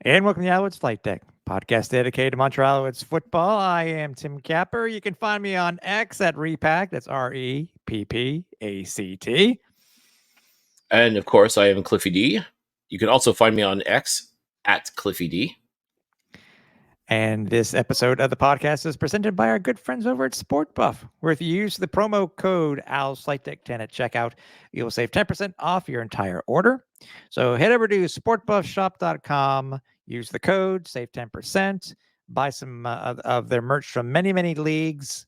And welcome to Alouettes Flightdeck, podcast dedicated to Montreal Alouettes football. I am Tim Capper. You can find me on X at Repack. That's REPPACT. And of course, I am Cliffy D. You can also find me on X at Cliffy D. And this episode of the podcast is presented by our good friends over at SportBuff, where if you use the promo code ALSFlightDeck10 at checkout, you'll save 10% off your entire order. So head over to sportbuffshop.com, use the code, save 10%, buy some of their merch from many, many leagues.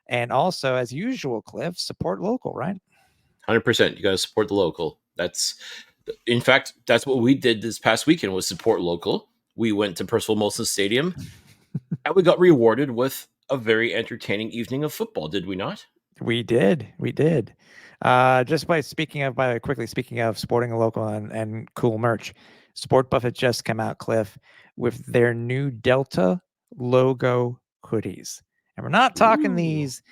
And also, as usual, Cliff, support local, right? 100%. You got to support the local. In fact, that's what we did this past weekend was support local. We went to Percival Molson Stadium and we got rewarded with a very entertaining evening of football, did we not? We did. Just by quickly speaking of supporting a local and cool merch, SportBuff has just come out, Cliff, with their new Delta logo hoodies. And we're not talking these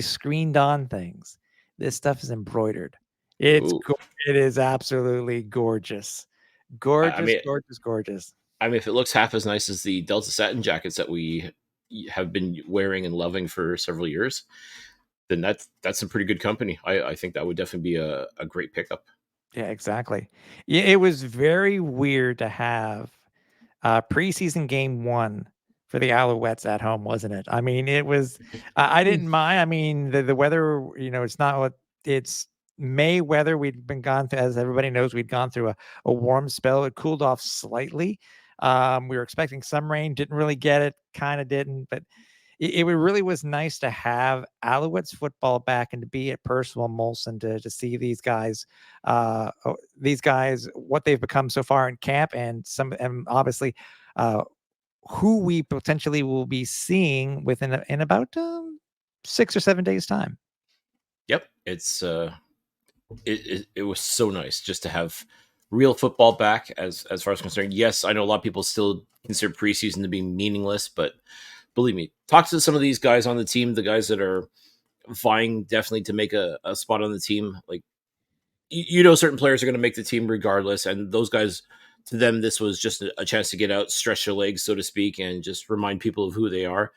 screened on things. This stuff is embroidered. It is absolutely gorgeous. Gorgeous. I mean, if it looks half as nice as the Delta satin jackets that we have been wearing and loving for several years, then that's some pretty good company. I think that would definitely be a great pickup. Yeah, exactly. Yeah, it was very weird to have preseason game 1 for the Alouettes at home, wasn't it? I mean, it was. I didn't mind. I mean, the weather. It's not what it's May weather. We'd been gone through, as everybody knows, we'd gone through a warm spell. It cooled off slightly. We were expecting some rain. Didn't really get it. Kind of didn't, but. It really was nice to have Alouettes football back and to be at Percival Molson to see these guys, what they've become so far in camp, and obviously who we potentially will be seeing in about 6 or 7 days time. Yep, it's it was so nice just to have real football back as far as concerned. Yes, I know a lot of people still consider preseason to be meaningless, but believe me, talk to some of these guys on the team, the guys that are vying definitely to make a spot on the team. Like, certain players are going to make the team regardless. And those guys, to them, this was just a chance to get out, stretch their legs, so to speak, and just remind people of who they are.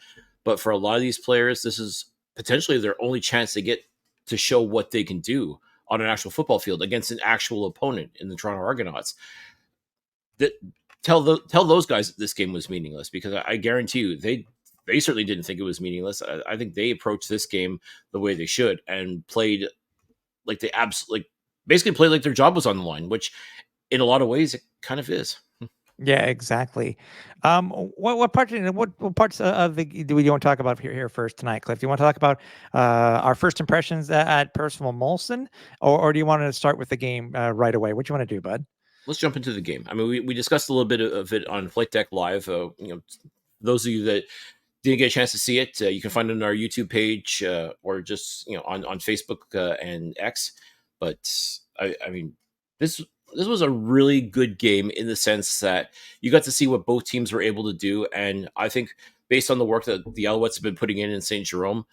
But for a lot of these players, this is potentially their only chance to get to show what they can do on an actual football field against an actual opponent in the Toronto Argonauts. Tell those guys that this game was meaningless, because I guarantee you they certainly didn't think it was meaningless. I think they approached this game the way they should and played like they basically played like their job was on the line, which in a lot of ways it kind of is. Yeah, exactly. What parts of the do we want to talk about here first tonight, Cliff? Do you want to talk about our first impressions at Percival Molson, or do you want to start with the game right away? What do you want to do, bud? Let's jump into the game. I mean, we discussed a little bit of it on Flightdeck Live. Those of you that didn't get a chance to see it, you can find it on our YouTube page or just on Facebook and X. But I mean, this was a really good game in the sense that you got to see what both teams were able to do, and I think based on the work that the Alouettes have been putting in St. Jerome,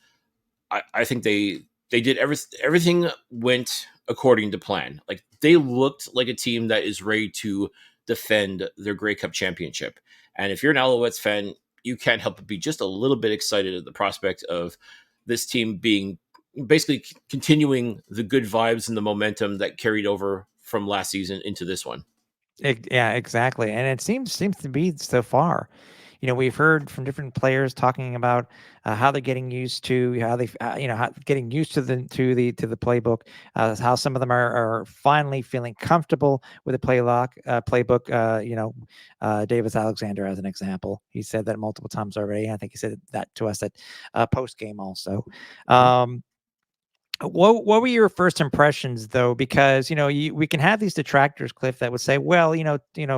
I think they did everything went according to plan. Like, they looked like a team that is ready to defend their Grey Cup championship. And if you're an Alouettes fan, you can't help but be just a little bit excited at the prospect of this team being basically continuing the good vibes and the momentum that carried over from last season into this one. Yeah, exactly. And it seems to be so far. We've heard from different players talking about how they're getting used to how they, getting used to the playbook. How some of them are finally feeling comfortable with the playbook. Davis Alexander, as an example, he said that multiple times already. I think he said that to us at post game also. What were your first impressions, though? Because we can have these detractors, Cliff, that would say, well,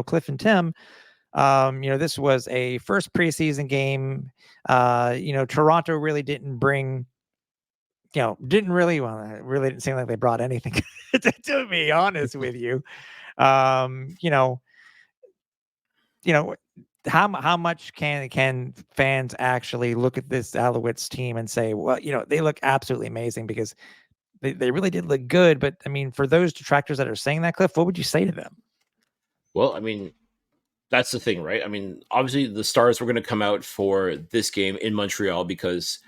Cliff and Tim, this was a first preseason game. Toronto really didn't bring, it really didn't seem like they brought anything, to be honest with you. How much can fans actually look at this Alouettes team and say, well, they look absolutely amazing, because they really did look good. But I mean, for those detractors that are saying that, Cliff, what would you say to them? Well, I mean, that's the thing, right? I mean, obviously the stars were going to come out for this game in Montreal because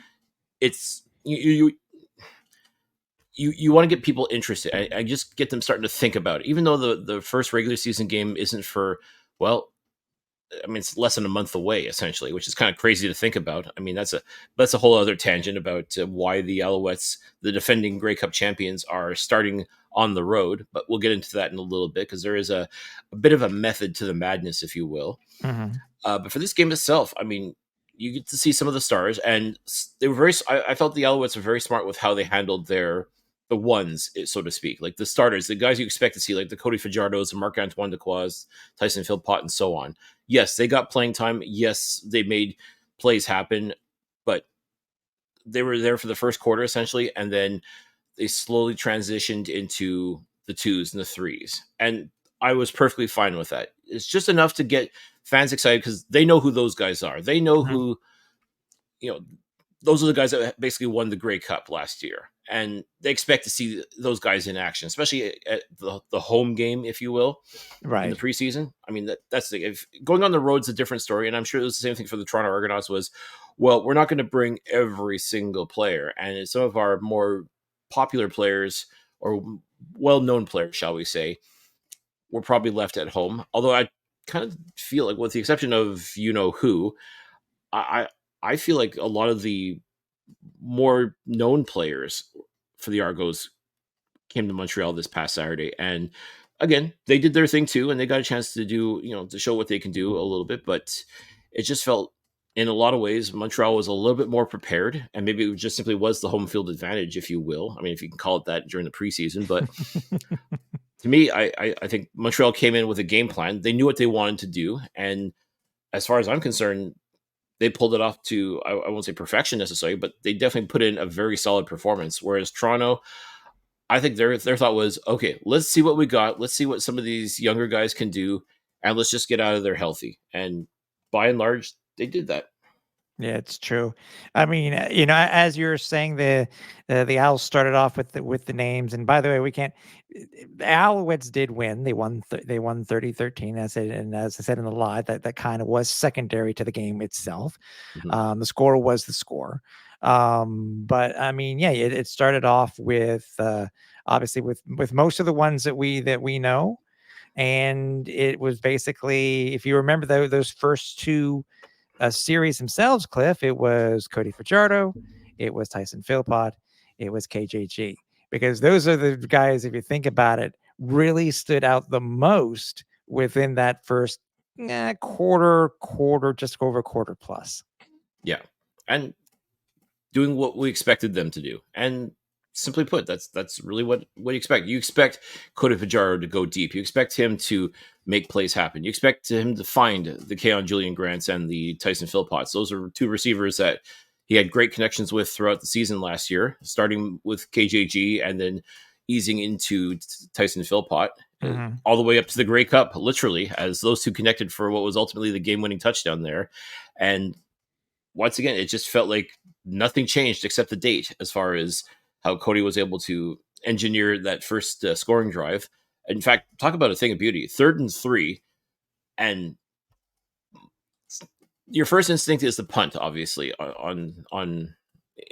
it's you want to get people interested. I just get them starting to think about it, even though the first regular season game isn't for, well, I mean, it's less than a month away essentially, which is kind of crazy to think about. I mean, that's a whole other tangent about why the Alouettes, the defending Grey Cup champions, are starting on the road. But we'll get into that in a little bit because there is a bit of a method to the madness, if you will. Mm-hmm. But for this game itself, I mean, you get to see some of the stars, and they were very. I felt the Alouettes were very smart with how they handled the ones, so to speak, like the starters, the guys you expect to see, like the Cody Fajardos and Marc-Antoine Dequoise, Tyson Philpott, and so on. Yes, they got playing time. Yes, they made plays happen, but they were there for the first quarter essentially, and then they slowly transitioned into the twos and the threes, and I was perfectly fine with that. It's just enough to get fans excited because they know who those guys are. They know Mm-hmm. who, you know, those are the guys that basically won the Grey Cup last year, and they expect to see those guys in action, especially at the home game, if you will, in the Right. preseason. I mean, that's the if going on the road's a different story, and I'm sure it was the same thing for the Toronto Argonauts. Was, well, we're not going to bring every single player, and some of our more popular players or well-known players, shall we say, were probably left at home. Although I kind of feel like, with the exception of you know who, I I feel like a lot of the more known players for the Argos came to Montreal this past Saturday, and again, they did their thing too, and they got a chance to do, to show what they can do a little bit. But it just felt, in a lot of ways, Montreal was a little bit more prepared, and maybe it just simply was the home field advantage, if you will. I mean, if you can call it that during the preseason, but to me, I think Montreal came in with a game plan. They knew what they wanted to do, and as far as I'm concerned, they pulled it off to, I won't say perfection necessarily, but they definitely put in a very solid performance. Whereas Toronto, I think their thought was, okay, let's see what we got. Let's see what some of these younger guys can do, and let's just get out of there healthy. And by and large, they did that. Yeah, it's true. I mean, as you're saying, the Owls started off with the names, and by the way, we can't. The Alouettes did win. They won 30-13. As I said in the live, that kind of was secondary to the game itself. Mhm. The score was the score. But I mean, yeah, it started off with obviously with most of the ones that we know, and it was basically, if you remember those first two series themselves, Cliff, it was Cody Fajardo, it was Tyson Philpott, it was KJG. Because those are the guys, if you think about it, really stood out the most within that first quarter, just over quarter plus. Yeah, and doing what we expected them to do. And simply put, that's really what you expect. You expect Cody Fajardo to go deep. You expect him to make plays happen. You expect him to find the Keon Julian Grants and the Tyson Philpotts. Those are two receivers that he had great connections with throughout the season last year, starting with KJG and then easing into Tyson Philpott. Mm-hmm. All the way up to the Grey Cup, literally, as those two connected for what was ultimately the game-winning touchdown there. And once again, it just felt like nothing changed except the date, as far as how Cody was able to engineer that first scoring drive. In fact, talk about a thing of beauty. 3rd and 3, and your first instinct is the punt, obviously, on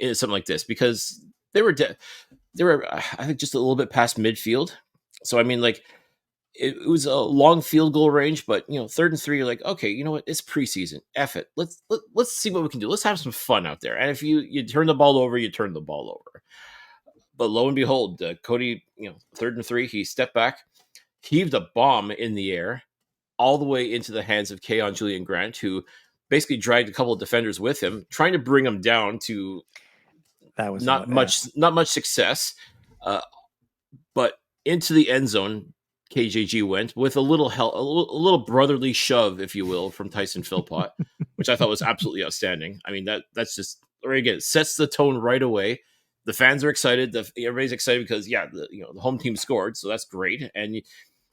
something like this, because they were I think just a little bit past midfield. So I mean, like, it was a long field goal range, but 3rd and 3, you're like, okay, you know what? It's preseason. F it. Let's see what we can do. Let's have some fun out there. And if you turn the ball over, you turn the ball over. But lo and behold, Cody, 3rd and 3, he stepped back, heaved a bomb in the air, all the way into the hands of Keon Julian Grant, who basically dragged a couple of defenders with him, trying to bring him down to That was not much success. Uh, but into the end zone, KJG went with a little help, a little brotherly shove, if you will, from Tyson Philpott, which I thought was absolutely outstanding. I mean, that's just, right, again, it sets the tone right away. The fans are excited. Everybody's excited because, yeah, the home team scored, so that's great. And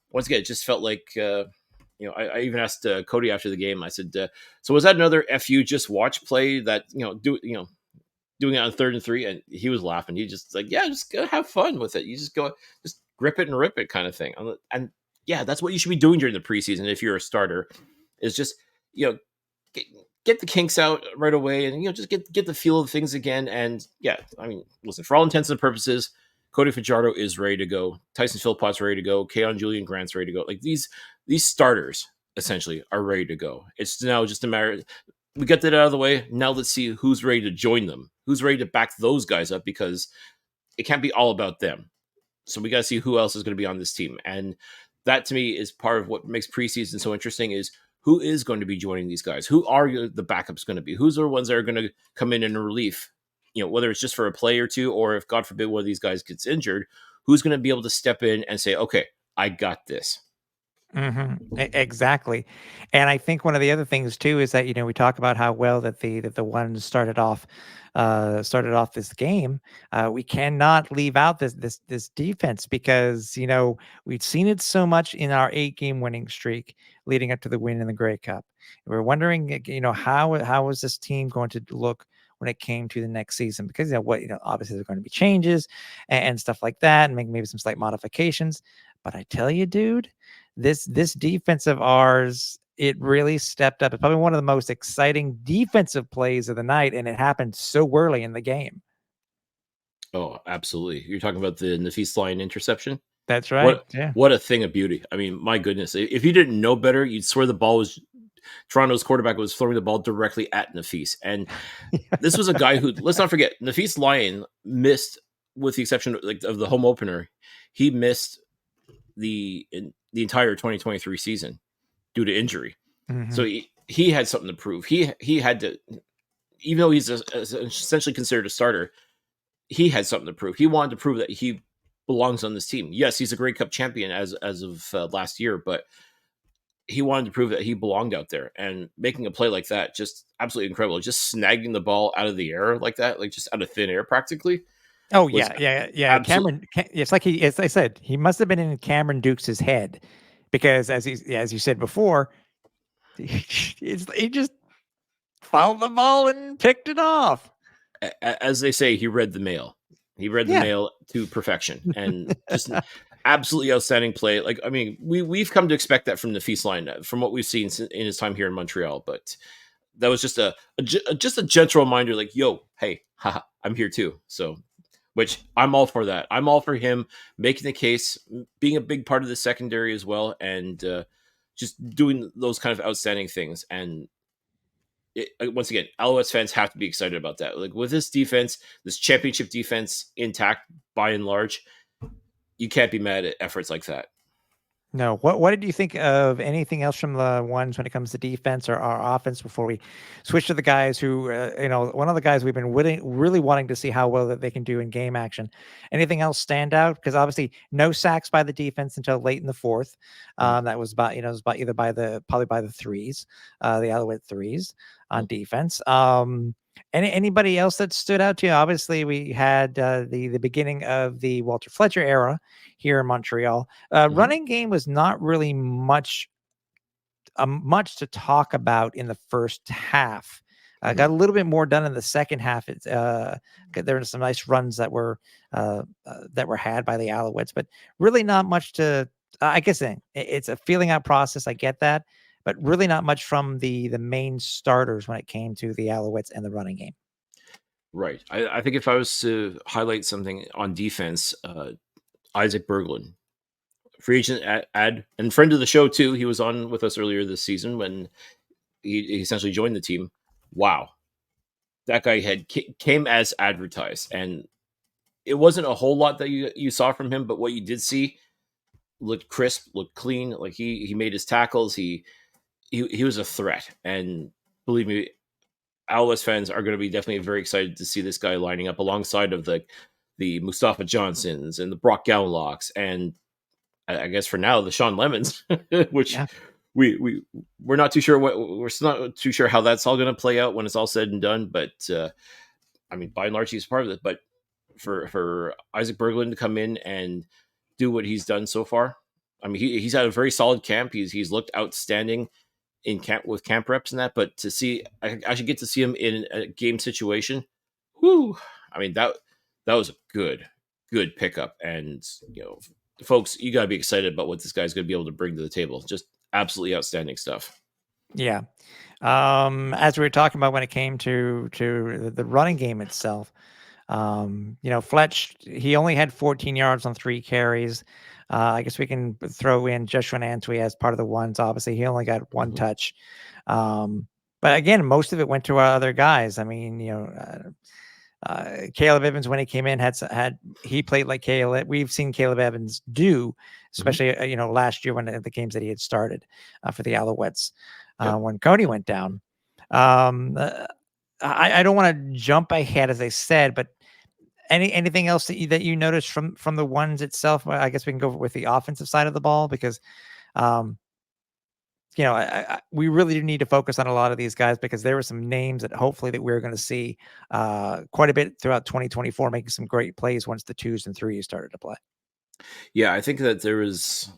once again, it just felt like, I even asked Cody after the game. I said, "So was that another fu just watch play that doing it on 3rd and 3?" And he was laughing. He just like, yeah, just go have fun with it. You just grip it and rip it kind of thing. And yeah, that's what you should be doing during the preseason if you're a starter. is just, you know, get, get the kinks out right away, and just get the feel of things again. And yeah, I mean, listen, for all intents and purposes, Cody Fajardo is ready to go. Tyson Philpott's ready to go. Keon Julian Grant's ready to go. Like these starters essentially are ready to go. It's now just a matter. We get that out of the way. Now let's see who's ready to join them. Who's ready to back those guys up, because it can't be all about them. So we got to see who else is going to be on this team. And that to me is part of what makes preseason so interesting, is who is going to be joining these guys? Who are the backups going to be? Who's the ones that are going to come in relief? Whether it's just for a play or two, or if God forbid one of these guys gets injured, who's going to be able to step in and say, okay, I got this. Exactly. And I think one of the other things too is that, we talk about how well that the ones started off this game. We cannot leave out this defense, because we'd seen it so much in our 8-game winning streak leading up to the win in the Grey Cup. We're wondering, how was this team going to look when it came to the next season? Because obviously there are going to be changes and stuff like that, and maybe some slight modifications. But I tell you, dude, this defense of ours, it really stepped up. It's probably one of the most exciting defensive plays of the night, and it happened so early in the game. Oh, absolutely. You're talking about the Nafis Lyon interception? That's right. Yeah. What a thing of beauty. I mean, my goodness. If you didn't know better, you'd swear the ball was Toronto's quarterback was throwing the ball directly at Nafis. And this was a guy who, let's not forget, Nafis Lyon missed, with the exception of the home opener, he missed the entire 2023 season due to injury. Mm-hmm. So he had something to prove. He had to, even though he's essentially considered a starter, he had something to prove. He wanted to prove that he belongs on this team. Yes, he's a Grey Cup champion as of last year, but he wanted to prove that he belonged out there, and making a play like that, just absolutely incredible. Just snagging the ball out of the air like that, like just out of thin air practically. Oh yeah. Cameron, it's like as I said, he must have been in Cameron Dukes' head, because as you said before, he just fouled the ball and picked it off. As they say, he read the mail. He read the mail to perfection, and just absolutely outstanding play. Like, I mean, we've come to expect that from the Feast line, from what we've seen in his time here in Montreal. But that was just a gentle reminder, like, yo, hey, haha, I'm here too. So, which I'm all for that. I'm all for him making the case, being a big part of the secondary as well, and just doing those kind of outstanding things. And once again, Alouettes fans have to be excited about that. Like, with this defense, this championship defense intact by and large, you can't be mad at efforts like that. No. What did you think of anything else from the ones when it comes to defense or our offense before we switch to the guys who, one of the guys we've been really wanting to see how well that they can do in game action? Anything else stand out? Because obviously no sacks by the defense until late in the fourth. That was about, probably by the threes, the Alouette threes on defense. Anybody else that stood out to you? Obviously, we had the beginning of the Walter Fletcher era here in Montreal. Running game was not really much to talk about in the first half. Got a little bit more done in the second half. It's there were some nice runs that were had by the Alouettes, but really not much to. I guess it's a feeling out process. I get that, but really not much from the main starters when it came to the Alouettes and the running game. Right. I think if I was to highlight something on defense, Isaac Berglund, free agent ad and friend of the show too. He was on with us earlier this season when he essentially joined the team. Wow. That guy came as advertised, and it wasn't a whole lot that you saw from him, but what you did see looked crisp, looked clean. Like he made his tackles. He was a threat, and believe me, Alouettes fans are going to be definitely very excited to see this guy lining up alongside of the Mustafa Johnsons and the Brock Gownlocks, and I guess for now the Sean Lemons, which we're not too sure we're still not too sure how that's all going to play out when it's all said and done. But I mean, by and large, he's part of it. But for Isaac Berglund to come in and do what he's done so far, I mean, he's had a very solid camp. He's looked outstanding in camp with camp reps and that. But to see, I should get to see him in a game situation. Whoo! I mean, that was a good pickup, and folks, you got to be excited about what this guy's going to be able to bring to the table. Just absolutely outstanding stuff. Yeah. As we were talking about when it came to the running game itself, Fletch, he only had 14 yards on 3 carries. I guess we can throw in Joshua Antwi as part of the ones. Obviously, he only got 1 touch. But again, most of it went to our other guys. I mean, Caleb Evans, when he came in, he played like Caleb. We've seen Caleb Evans do, especially last year when the games that he had started for the Alouettes when Cody went down. I don't want to jump ahead, as I said, but anything else that you noticed from the ones itself? Well, I guess we can go with the offensive side of the ball because we really do need to focus on a lot of these guys because there were some names that hopefully that we're going to see quite a bit throughout 2024, making some great plays once the 2s and 3s started to play. Yeah, I think that there is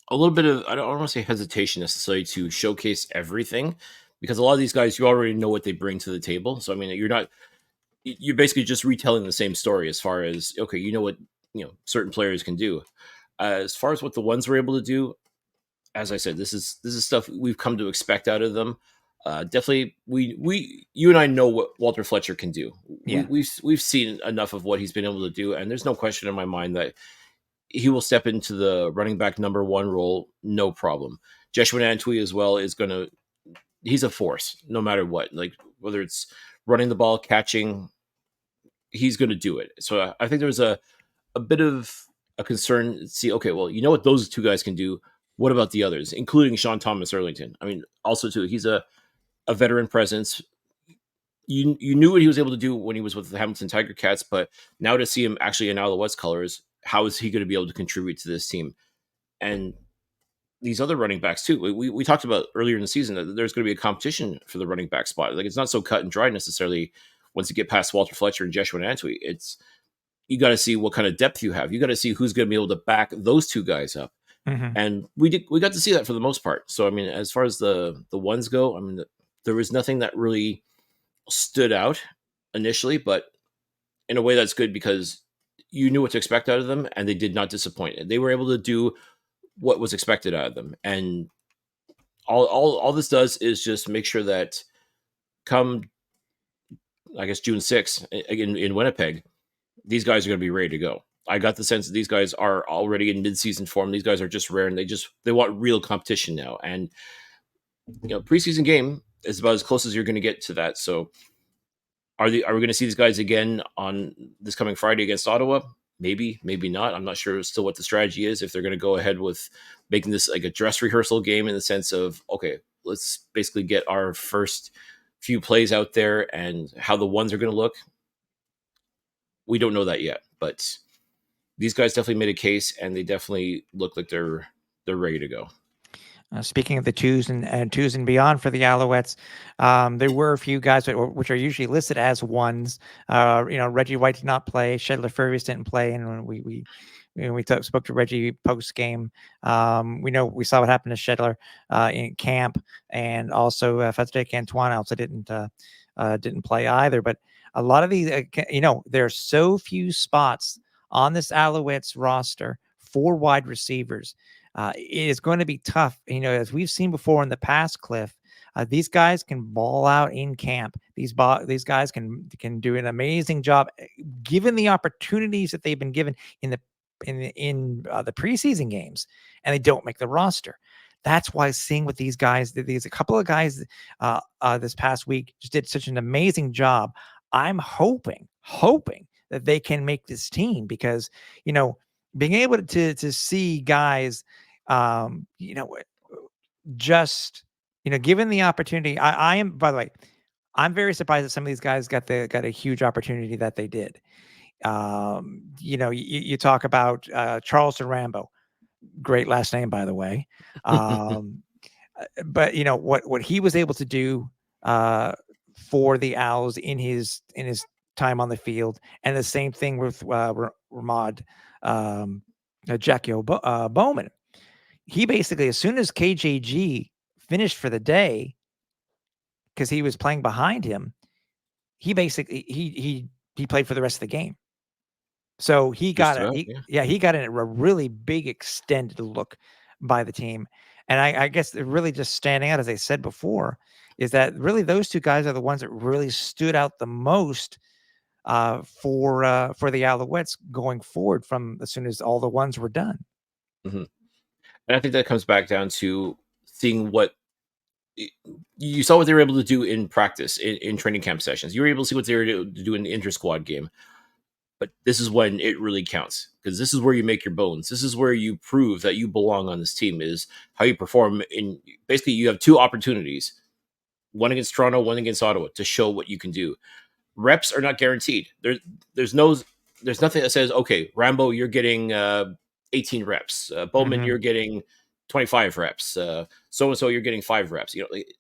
a little bit of, I don't want to say hesitation necessarily to showcase everything, because a lot of these guys, you already know what they bring to the table. So, I mean, you're basically just retelling the same story as far as, okay, you know what, certain players can do. As far as what the ones were able to do, as I said, this is stuff we've come to expect out of them. Definitely, you and I know what Walter Fletcher can do. Yeah. We've seen enough of what he's been able to do, and there's no question in my mind that he will step into the running back number 1 role, no problem. Joshua Antwi as well he's a force no matter what. Like whether it's running the ball, catching, he's going to do it. So I think there's a bit of a concern. See, okay, well, you know what those 2 guys can do. What about the others, including Sean Thomas Erlington? I mean, also too, he's a veteran presence. You knew what he was able to do when he was with the Hamilton Tiger Cats, but now to see him actually in Alouettes colors, how is he going to be able to contribute to this team? And these other running backs too. We talked about earlier in the season that there's going to be a competition for the running back spot. Like it's not so cut and dry necessarily once you get past Walter Fletcher and Joshua Antwi. It's you got to see what kind of depth you have. You got to see who's going to be able to back those 2 guys up. And we got to see that for the most part. So I mean, as far as the ones go, I mean, there was nothing that really stood out initially, but in a way that's good because you knew what to expect out of them, and they did not disappoint. They were able to do what was expected out of them, and all this does is just make sure that come, I guess, June 6th in Winnipeg, these guys are going to be ready to go. I got the sense that these guys are already in mid-season form. These guys are just rare, and they want real competition now. And preseason game is about as close as you're going to get to that. So, are we going to see these guys again on this coming Friday against Ottawa? Maybe, maybe not. I'm not sure still what the strategy is. If they're going to go ahead with making this like a dress rehearsal game in the sense of, okay, let's basically get our first few plays out there and how the ones are going to look. We don't know that yet, but these guys definitely made a case, and they definitely look like they're ready to go. Speaking of the 2s and beyond for the Alouettes, there were a few guys which are usually listed as 1s. Reggie White did not play. Shedler Furries didn't play, and we spoke to Reggie post game. We saw what happened to Shedler in camp, and also Flightdeck Antoine also didn't play either. But a lot of these, there are so few spots on this Alouettes roster for wide receivers. It is going to be tough. As we've seen before in the past, Cliff, these guys can ball out in camp. These guys can do an amazing job given the opportunities that they've been given in the preseason games, and they don't make the roster. That's why seeing with these guys, there's a couple of guys this past week just did such an amazing job. I'm hoping that they can make this team because, being able to see guys, just, given the opportunity, I am, by the way, I'm very surprised that some of these guys got a huge opportunity that they did. You talk about Charleston Rambo, great last name, by the way. But what he was able to do for the Owls in his time on the field, and the same thing with Ramad Jackie Bowman. He basically, as soon as KJG finished for the day, because he was playing behind him, he basically he played for the rest of the game. So he got he got in a really big extended look by the team. And I guess they're really just standing out, as I said before, is that really those two guys are the ones that really stood out the most for the Alouettes going forward from as soon as all the ones were done. Mm-hmm. And I think that comes back down to seeing what you saw what they were able to do in practice, in training camp sessions. You were able to see what they were able to do in the inter squad game. But this is when it really counts, because this is where you make your bones. This is where you prove that you belong on this team, is how you perform. In basically, you have two opportunities: one against Toronto, one against Ottawa, to show what you can do. Reps are not guaranteed. There's no there's nothing that says, okay, Rambo, you're getting 18 reps. Bowman, Mhm. you're getting 25 reps. So and so, you're getting 5 reps.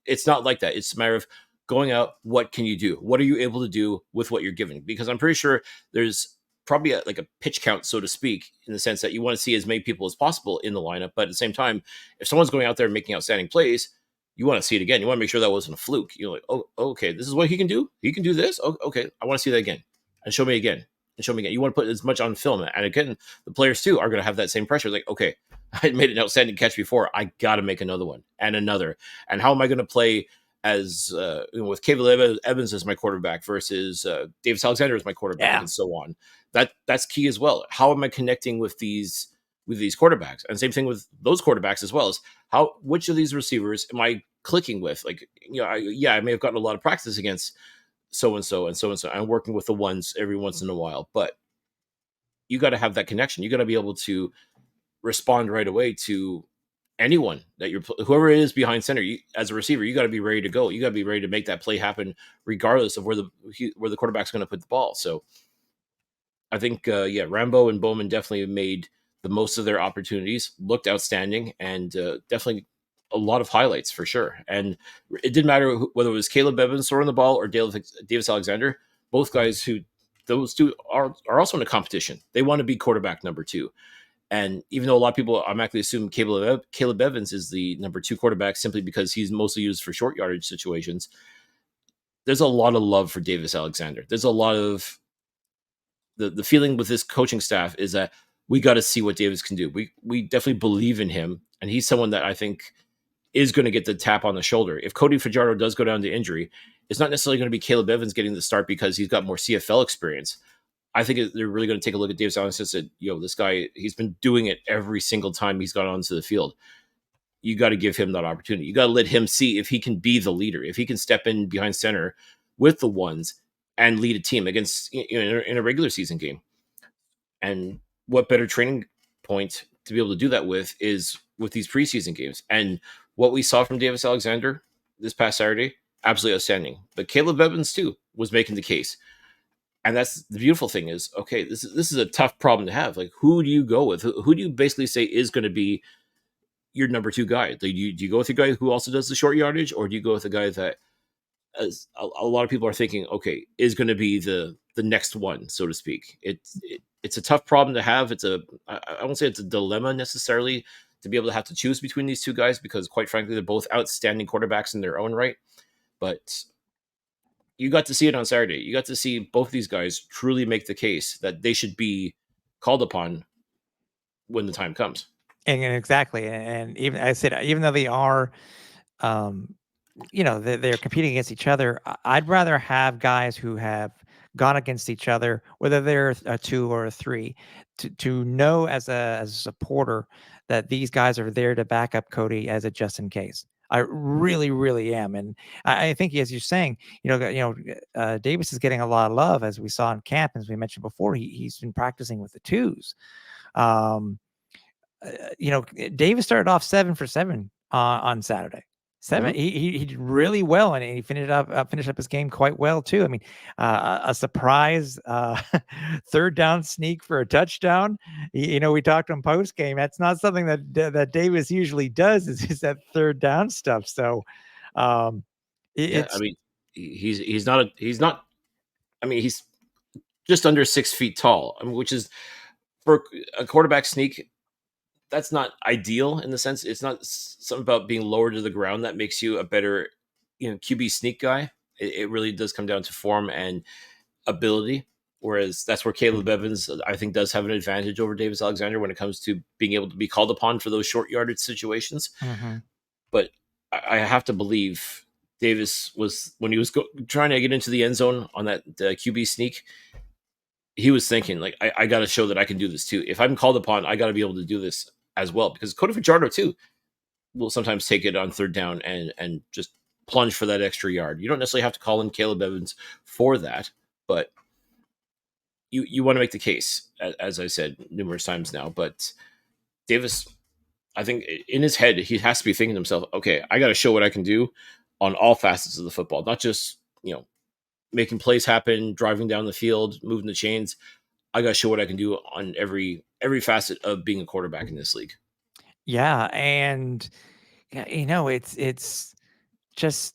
It's not like that. It's a matter of going out. What can you do? What are you able to do with what you're given? Because I'm pretty sure there's probably like a pitch count, so to speak, in the sense that you want to see as many people as possible in the lineup. But at the same time, if someone's going out there and making outstanding plays, you want to see it again. You want to make sure that wasn't a fluke. You're like, oh, okay, this is what he can do. He can do this. Oh, okay, I want to see that again, and show me again, and show me again. You want to put as much on film, and again, the players too are going to have that same pressure. Like, okay, I made an outstanding catch before. I got to make another one and another. And how am I going to play as with Caleb Evans as my quarterback versus Davis Alexander as my quarterback, Yeah. and so on? That's key as well. How am I connecting with these quarterbacks? And same thing with those quarterbacks as well, as which of these receivers am I clicking with? Like, I may have gotten a lot of practice against so and so and so and so. I'm working with the ones every once in a while, but you got to have that connection. You got to be able to respond right away to anyone that whoever it is behind center. As a receiver, you got to be ready to go. You got to be ready to make that play happen, regardless of where the quarterback's going to put the ball. So I think, Rambo and Bowman definitely made the most of their opportunities, looked outstanding, and definitely a lot of highlights for sure. And it didn't matter whether it was Caleb Evans throwing the ball or Davis Alexander. Both guys those two are also in a competition. They want to be quarterback number two. And even though a lot of people automatically assume Caleb Evans is the number two quarterback simply because he's mostly used for short yardage situations, there's a lot of love for Davis Alexander. There's a lot of the feeling with this coaching staff is that we got to see what Davis can do. We definitely believe in him, and he's someone that I think is going to get the tap on the shoulder. If Cody Fajardo does go down to injury, it's not necessarily going to be Caleb Evans getting the start because he's got more CFL experience. I think they're really going to take a look at Davis Alexander and said, this guy, he's been doing it every single time he's gone onto the field. You got to give him that opportunity. You got to let him see if he can be the leader, if he can step in behind center with the ones and lead a team against in a regular season game. And what better training point to be able to do that with is with these preseason games. And what we saw from Davis Alexander this past Saturday, absolutely outstanding. But Caleb Evans too was making the case. And that's the beautiful thing is, okay, this is a tough problem to have. Like, who do you go with? Who do you basically say is going to be your number two guy? Do you go with a guy who also does the short yardage, or do you go with a guy that, as a lot of people are thinking, okay, is going to be the next one, so to speak? It's a tough problem to have. I won't say it's a dilemma necessarily to be able to have to choose between these two guys, because quite frankly, they're both outstanding quarterbacks in their own right. But you got to see it on Saturday. You got to see both these guys truly make the case that they should be called upon when the time comes. And exactly. And even I said, even though they are, um, they're competing against each other, I'd rather have guys who have gone against each other, whether they're a two or a three, to know as a supporter that these guys are there to back up Cody as a just in case. I really, really am, and I think, as you're saying, Davis is getting a lot of love, as we saw in camp, as we mentioned before. He's been practicing with the twos. Um, Davis started off 7 for 7 on Saturday. 7. Mm-hmm. He did really well, and he finished up his game quite well too. I mean, a surprise third down sneak for a touchdown. We talked on post game. That's not something that Davis usually does. Is that third down stuff. So, I it's mean, he's not. I mean, he's just under 6 feet tall, which is, for a quarterback sneak, that's not ideal in the sense it's not something about being lower to the ground that makes you a better, QB sneak guy. It really does come down to form and ability. Whereas that's where Caleb Evans, I think, does have an advantage over Davis Alexander when it comes to being able to be called upon for those short yardage situations. Mm-hmm. But I have to believe Davis was, when he was trying to get into the end zone on that QB sneak, he was thinking, like, I got to show that I can do this too. If I'm called upon, I got to be able to do this as well. Because Cody Fajardo too will sometimes take it on third down and just plunge for that extra yard. You don't necessarily have to call in Caleb Evans for that, but you want to make the case, as I said numerous times now. But Davis, I think in his head, he has to be thinking to himself, okay, I got to show what I can do on all facets of the football, not just, making plays happen, driving down the field, moving the chains. I got to show what I can do on every facet of being a quarterback in this league. Yeah, and it's just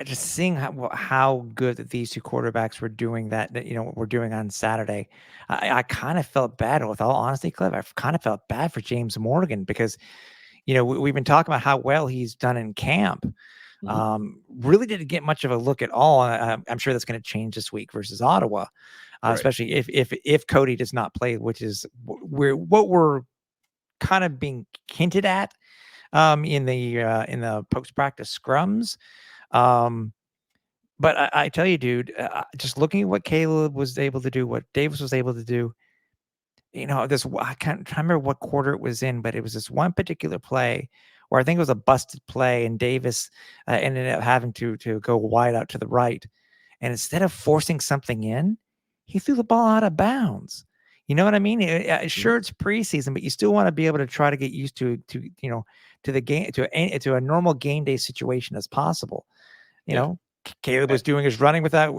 seeing how good that these two quarterbacks were doing that what we're doing on Saturday. I kind of felt bad, with all honesty, Cliff. I kind of felt bad for James Morgan because we've been talking about how well he's done in camp. Really didn't get much of a look at all. I'm sure that's going to change this week versus Ottawa, Right. especially if Cody does not play, which is what we're kind of being hinted at in the post practice scrums. But I tell you, dude, just looking at what Caleb was able to do, what Davis was able to do, I can't remember what quarter it was in, but it was this one particular play where I think it was a busted play, and Davis ended up having to go wide out to the right. And instead of forcing something in, he threw the ball out of bounds. You know what I mean? Sure, it's preseason, but you still want to be able to try to get used to the game, to a normal game day situation as possible. Caleb was doing his running without.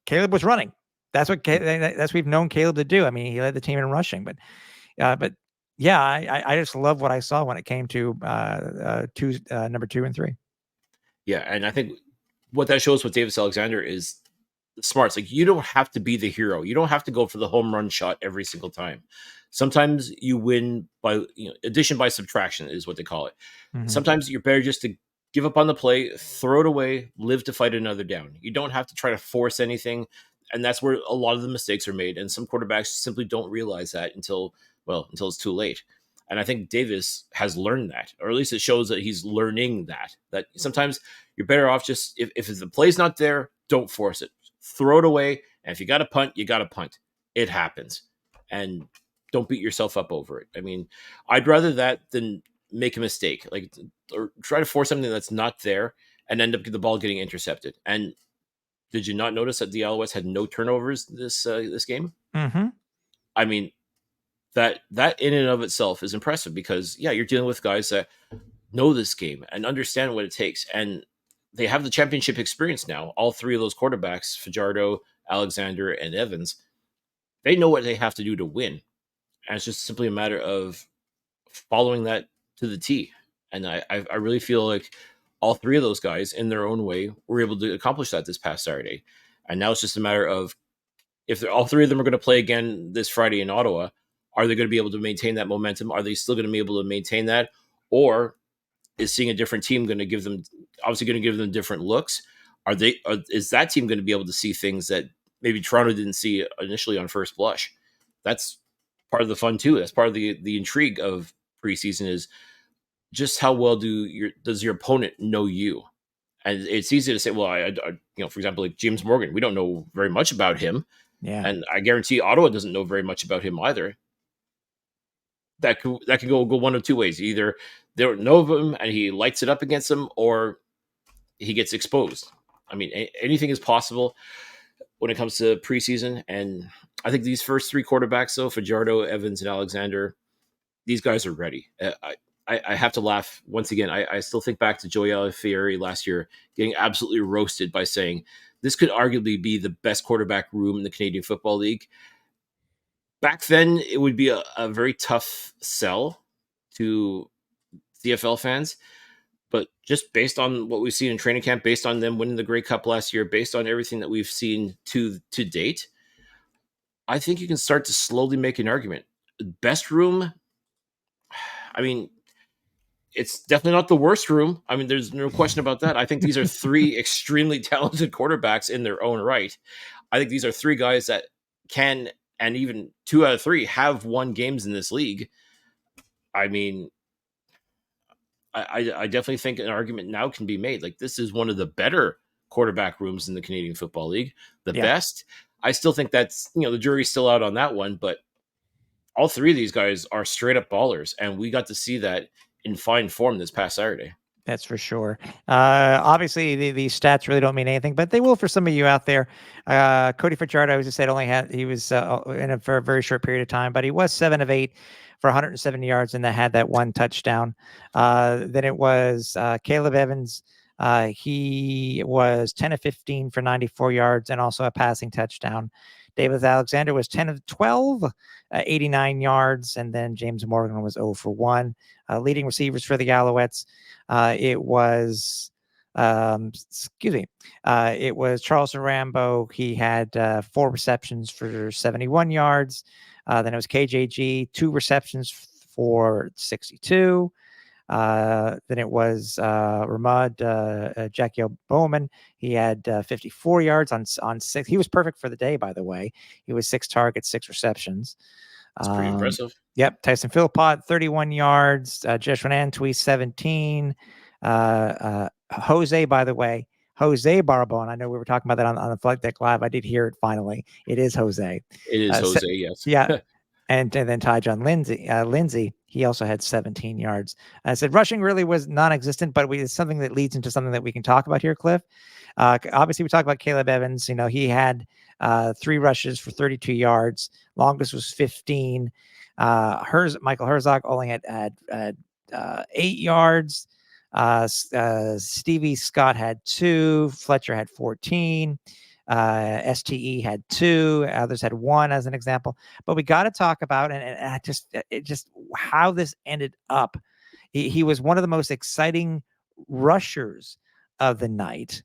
Caleb was running. That's what we've known Caleb to do. I mean, he led the team in rushing, but yeah, I just love what I saw when it came to number 2 and 3. Yeah, and I think what that shows with Davis Alexander is smarts. Like, you don't have to be the hero. You don't have to go for the home run shot every single time. Sometimes you win by addition by subtraction is what they call it. Mm-hmm. Sometimes you're better just to give up on the play, throw it away, live to fight another down. You don't have to try to force anything, and that's where a lot of the mistakes are made. And some quarterbacks simply don't realize that until it's too late. And I think Davis has learned that, or at least it shows that he's learning that sometimes you're better off just, if the play's not there, don't force it. Throw it away. And if you got to punt, you got to punt. It happens. And don't beat yourself up over it. I mean, I'd rather that than make a mistake, or try to force something that's not there and end up the ball getting intercepted. And did you not notice that the Alouettes had no turnovers this game? Mm-hmm. I mean, that in and of itself is impressive because, yeah, you're dealing with guys that know this game and understand what it takes. And they have the championship experience now. All three of those quarterbacks, Fajardo, Alexander, and Evans, they know what they have to do to win. And it's just simply a matter of following that to the T. And I really feel like all three of those guys, in their own way, were able to accomplish that this past Saturday. And now it's just a matter of, if all three of them are going to play again this Friday in Ottawa, are they going to be able to maintain that momentum? Are they still going to be able to maintain that? Or is seeing a different team going to give them different looks? Is that team going to be able to see things that maybe Toronto didn't see initially on first blush? That's part of the fun too. That's part of the intrigue of preseason, is just how well does your opponent know you? And it's easy to say, well, for example, like James Morgan, we don't know very much about him. Yeah. And I guarantee Ottawa doesn't know very much about him either. That can go one of two ways. Either they don't know of him and he lights it up against them, or he gets exposed. I mean, anything is possible when it comes to preseason. And I think these first three quarterbacks, though, Fajardo, Evans, and Alexander, these guys are ready. I have to laugh once again. I still think back to Joey Alafieri last year getting absolutely roasted by saying this could arguably be the best quarterback room in the Canadian Football League. Back then, it would be a very tough sell to CFL fans. But just based on what we've seen in training camp, based on them winning the Grey Cup last year, based on everything that we've seen to date, I think you can start to slowly make an argument. Best room, I mean, it's definitely not the worst room. I mean, there's no question about that. I think these are three extremely talented quarterbacks in their own right. I think these are three guys that can, and even 2 out of 3 have won games in this league. I mean, I definitely think an argument now can be made. Like, this is one of the better quarterback rooms in the Canadian Football League. The Yeah, best. I still think that's, the jury's still out on that one, but all 3 of these guys are straight up ballers, and we got to see that in fine form this past Saturday. that's for sure. Obviously, these stats really don't mean anything, but they will for some of you out there. Cody Fajardo, I was just said, he was for a very short period of time, but he was 7 of 8 for 170 yards, and that had that one touchdown. Then it was Caleb Evans. He was 10 of 15 for 94 yards and also a passing touchdown. David Alexander was 10 of 12, 89 yards, and then James Morgan was 0 for 1. Leading receivers for the Alouettes. It was it was Charles Rambo. He had 4 receptions for 71 yards. Then it was KJG, 2 receptions for 62. Then it was Ramad Jackie Bowman. He had 54 yards on 6. He was perfect for the day, by the way. He was 6 targets, 6 receptions. It's pretty impressive. Yep. Tyson Philpott, 31 yards. Joshua Antwi, 17. Jose, by the way, Jose Barbon. I know we were talking about that on the Flightdeck Live. I did hear it finally. It is Jose. It is Jose, yes. Yeah. And then Tyjon Lindsay, he also had 17 yards. I said rushing really was non-existent, but it's something that leads into something that we can talk about here, Cliff. Obviously, we talked about Caleb Evans. He had 3 rushes for 32 yards. Longest was 15. Michael Herzog only had 8 yards. Stevie Scott had 2. Fletcher had 14. STE had 2. Others had 1 as an example. But we got to talk about and just how this ended up. He was one of the most exciting rushers of the night.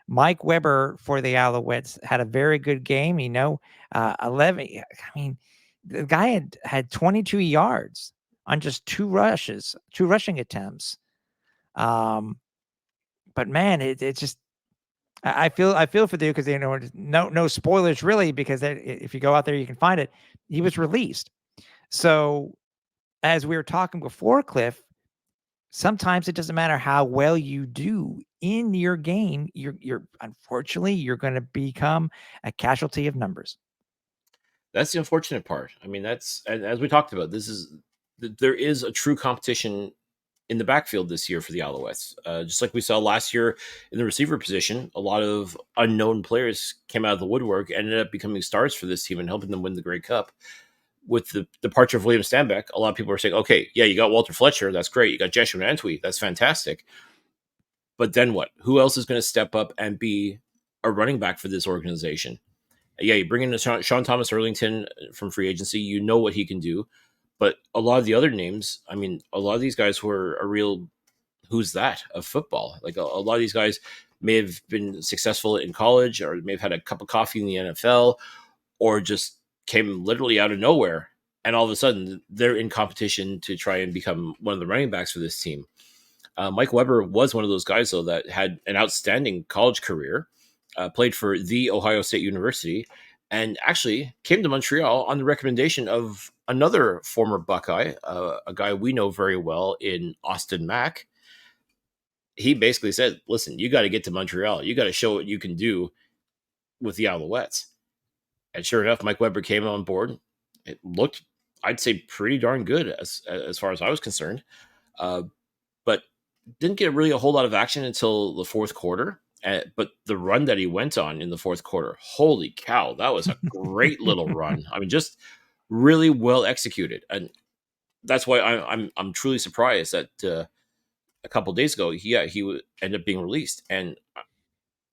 Mike Weber for the Alouettes had a very good game. 11. I mean, the guy had 22 yards on just 2 rushing attempts. But man, it just I feel for you because no spoilers really, because if you go out there you can find it. He was released. So as we were talking before, Cliff, sometimes it doesn't matter how well you do in your game. You're unfortunately you're going to become a casualty of numbers. That's the unfortunate part. I mean, that's, as we talked about, there is a true competition in the backfield this year for the Alouettes. Just like we saw last year in the receiver position, a lot of unknown players came out of the woodwork and ended up becoming stars for this team and helping them win the Grey Cup. With the departure of William Stanback, a lot of people are saying, okay, yeah, you got Walter Fletcher, that's great. You got Joshua Antwi, that's fantastic. But then what? Who else is going to step up and be a running back for this organization? Yeah, you bring in Sean Thomas Erlington from free agency. You know what he can do. But a lot of the other names, I mean, a lot of these guys were a real who's that of football. Like a lot of these guys may have been successful in college or may have had a cup of coffee in the NFL or just came literally out of nowhere. And all of a sudden, they're in competition to try and become one of the running backs for this team. Mike Weber was one of those guys, though, that had an outstanding college career, played for the Ohio State University, and actually came to Montreal on the recommendation of another former Buckeye, a guy we know very well in Austin Mack. He basically said, listen, you got to get to Montreal. You got to show what you can do with the Alouettes. And sure enough, Mike Weber came on board. It looked, I'd say, pretty darn good as far as I was concerned. But didn't get really a whole lot of action until the fourth quarter. But the run that he went on in the fourth quarter, holy cow, that was a great little run. I mean, just really well executed. And that's why I'm truly surprised that a couple days ago, he would end up being released. And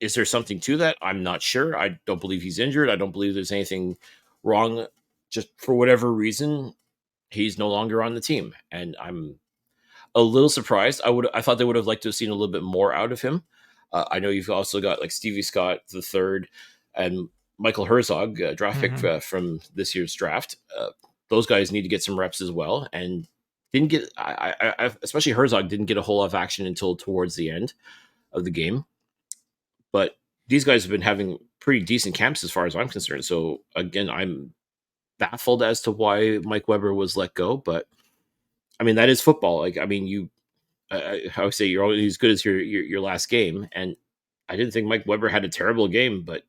is there something to that? I'm not sure. I don't believe he's injured. I don't believe there's anything wrong. Just for whatever reason, he's no longer on the team, and I'm a little surprised. I thought they would have liked to have seen a little bit more out of him. I know you've also got like Stevie Scott the third and Michael Herzog, draft pick from this year's draft. Those guys need to get some reps as well, and didn't get. I especially Herzog didn't get a whole lot of action until towards the end of the game. But these guys have been having pretty decent camps as far as I'm concerned. So again, I'm baffled as to why Mike Weber was let go, but I mean that is football. Like I mean, I would say you're only as good as your last game, and I didn't think Mike Weber had a terrible game, but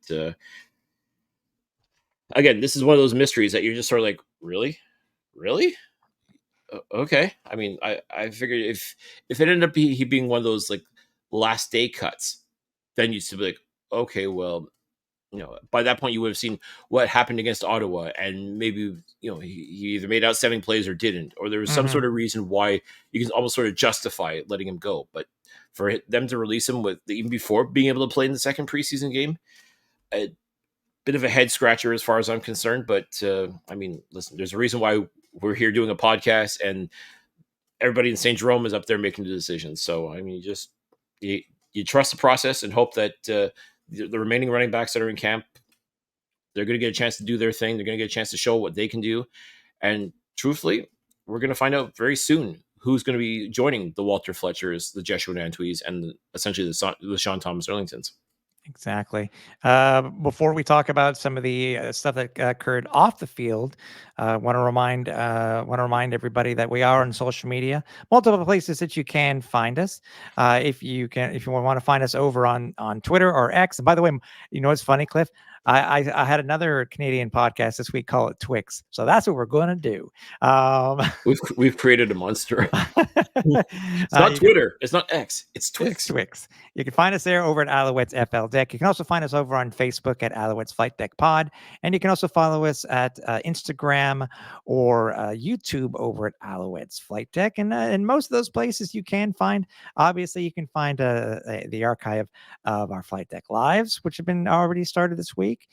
again, this is one of those mysteries that you're just sort of like, really. Okay. I mean, I figured if it ended up he being one of those like last day cuts, then you'd still be like, okay, well, by that point you would have seen what happened against Ottawa, and maybe he either made outstanding plays or didn't, or there was some sort of reason why you can almost sort of justify letting him go. But for them to release him with even before being able to play in the second preseason game, a bit of a head scratcher as far as I'm concerned. But I mean, listen, there's a reason why we're here doing a podcast, and everybody in St. Jerome is up there making the decisions. So I mean, you trust the process and hope that the remaining running backs that are in camp, they're going to get a chance to do their thing. They're going to get a chance to show what they can do. And truthfully, we're going to find out very soon who's going to be joining the Walter Fletchers, the Joshua Nantuis, and essentially the Sean Thomas Erlingtons. Exactly. Before we talk about some of the stuff that occurred off the field, want to remind everybody that we are on social media, multiple places that you can find us. If you want to find us over on Twitter or X. And by the way, you know what's funny, Cliff? I had another Canadian podcast this week, call it Twix. So that's what we're going to do. We've created a monster. It's not Twitter. It's not X. It's Twix. It's Twix. You can find us there over at Alouettes FL Deck. You can also find us over on Facebook at Alouettes Flightdeck Pod. And you can also follow us at Instagram or YouTube over at Alouettes Flight Deck. And in most of those places you can find, obviously, you can find the archive of our Flight Deck Lives, which have been already started this week,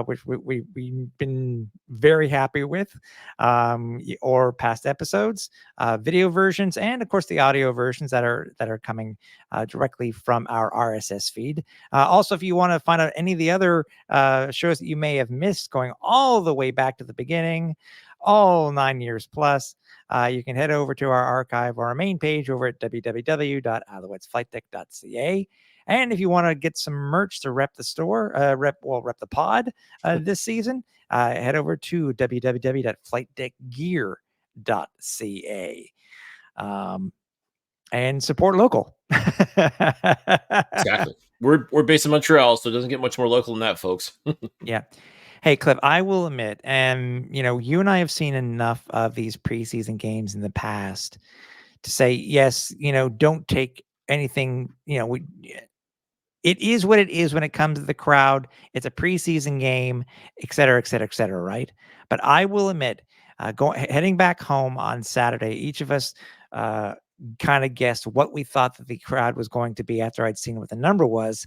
which we've been very happy with, or past episodes, video versions, and of course the audio versions that are coming directly from our RSS feed. Also, if you want to find out any of the other shows that you may have missed, going all the way back to the beginning, all 9 years plus, you can head over to our archive or our main page over at www.alouettesflightdeck.ca. And if you want to get some merch to rep the store, rep the pod this season, head over to www.flightdeckgear.ca. And support local. Exactly. We're based in Montreal, so it doesn't get much more local than that, folks. Yeah. Hey, Cliff, I will admit, and you and I have seen enough of these preseason games in the past to say, yes, don't take anything, it is what it is when it comes to the crowd. It's a preseason game, et cetera, et cetera, et cetera, right? But I will admit, heading back home on Saturday, each of us kind of guessed what we thought that the crowd was going to be after I'd seen what the number was.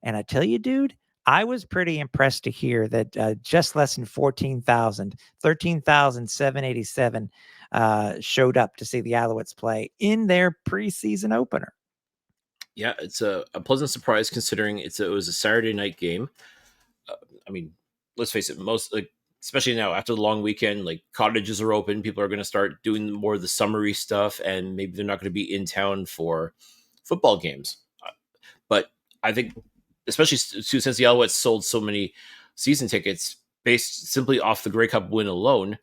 And I tell you, dude, I was pretty impressed to hear that just less than 14,000, 13,787 showed up to see the Alouettes play in their preseason opener. Yeah, it's a pleasant surprise considering it was a Saturday night game. I mean, let's face it, especially now after the long weekend, like cottages are open, people are going to start doing more of the summery stuff, and maybe they're not going to be in town for football games. But I think, especially since the Alouettes sold so many season tickets based simply off the Grey Cup win alone,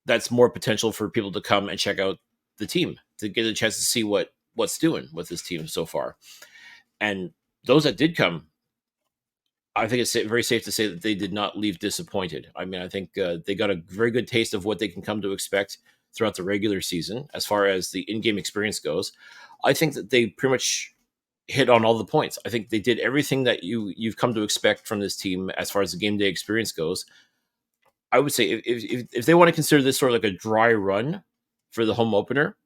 that's more potential for people to come and check out the team, to get a chance to see what's doing with this team so far. And those that did come, I think it's very safe to say that they did not leave disappointed. I mean, I think they got a very good taste of what they can come to expect throughout the regular season as far as the in-game experience goes. I think that they pretty much hit on all the points. I think they did everything that you've come to expect from this team as far as the game day experience goes. I would say if they want to consider this sort of like a dry run for the home opener,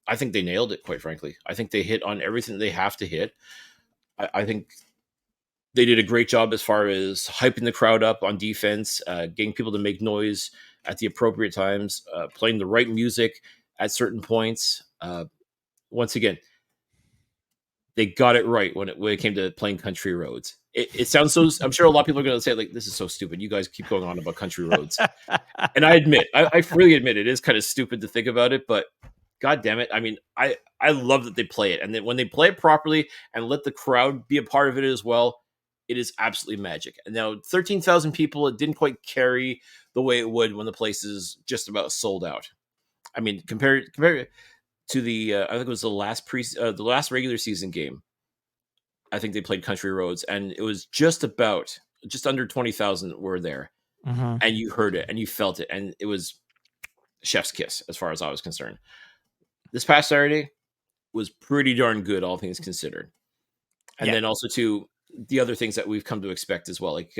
I think they nailed it, quite frankly. I think they hit on everything they have to hit. I think they did a great job as far as hyping the crowd up on defense, getting people to make noise at the appropriate times, playing the right music at certain points. Once again, they got it right when it came to playing Country Roads. It sounds so. I'm sure a lot of people are going to say, like, this is so stupid. You guys keep going on about Country Roads. And I admit, I freely admit it is kind of stupid to think about it, but God damn it. I mean, I love that they play it. And then when they play it properly and let the crowd be a part of it as well, it is absolutely magic. And now 13,000 people, it didn't quite carry the way it would when the place is just about sold out. I mean, compared to the I think it was the last regular season game. I think they played Country Roads, and it was just under 20,000 were there, Mm-hmm. and you heard it and you felt it, and it was chef's kiss as far as I was concerned. This past Saturday was pretty darn good, all things considered. And Yeah. then also to the other things that we've come to expect as well, like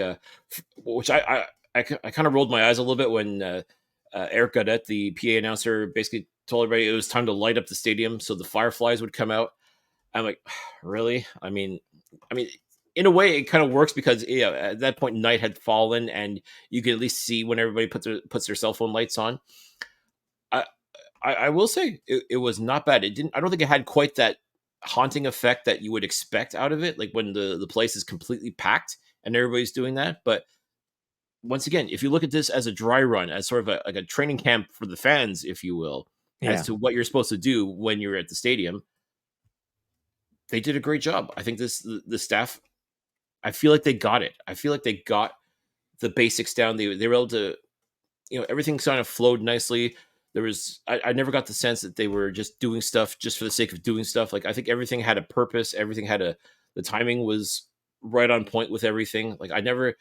which I kind of rolled my eyes a little bit when Eric Gaudette, the PA announcer, basically told everybody it was time to light up the stadium so the fireflies would come out. I'm like, really? I mean, in a way, it kind of works because at that point, night had fallen, and you could at least see when everybody puts their cell phone lights on. I I will say it was not bad. It didn't. I don't think it had quite that haunting effect that you would expect out of it, like when the place is completely packed and everybody's doing that. But once again, if you look at this as a dry run, as sort of like a training camp for the fans, if you will, as Yeah. to what you're supposed to do when you're at the stadium, they did a great job. I think the staff. I feel like they got it. I feel like they got the basics down. They were able to, everything kind of flowed nicely. There was I never got the sense that they were just doing stuff just for the sake of doing stuff. Like I think everything had a purpose. Everything had the timing was right on point with everything. Like I never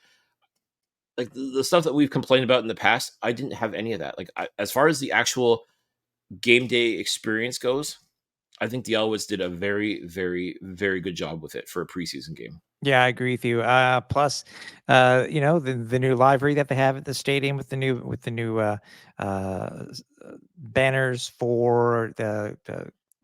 like the stuff that we've complained about in the past. I didn't have any of that. Like as far as the actual game day experience goes, I think the Alouettes did a very, very, very good job with it for a preseason game. Yeah, I agree with you. Plus, the new livery that they have at the stadium with the new banners for the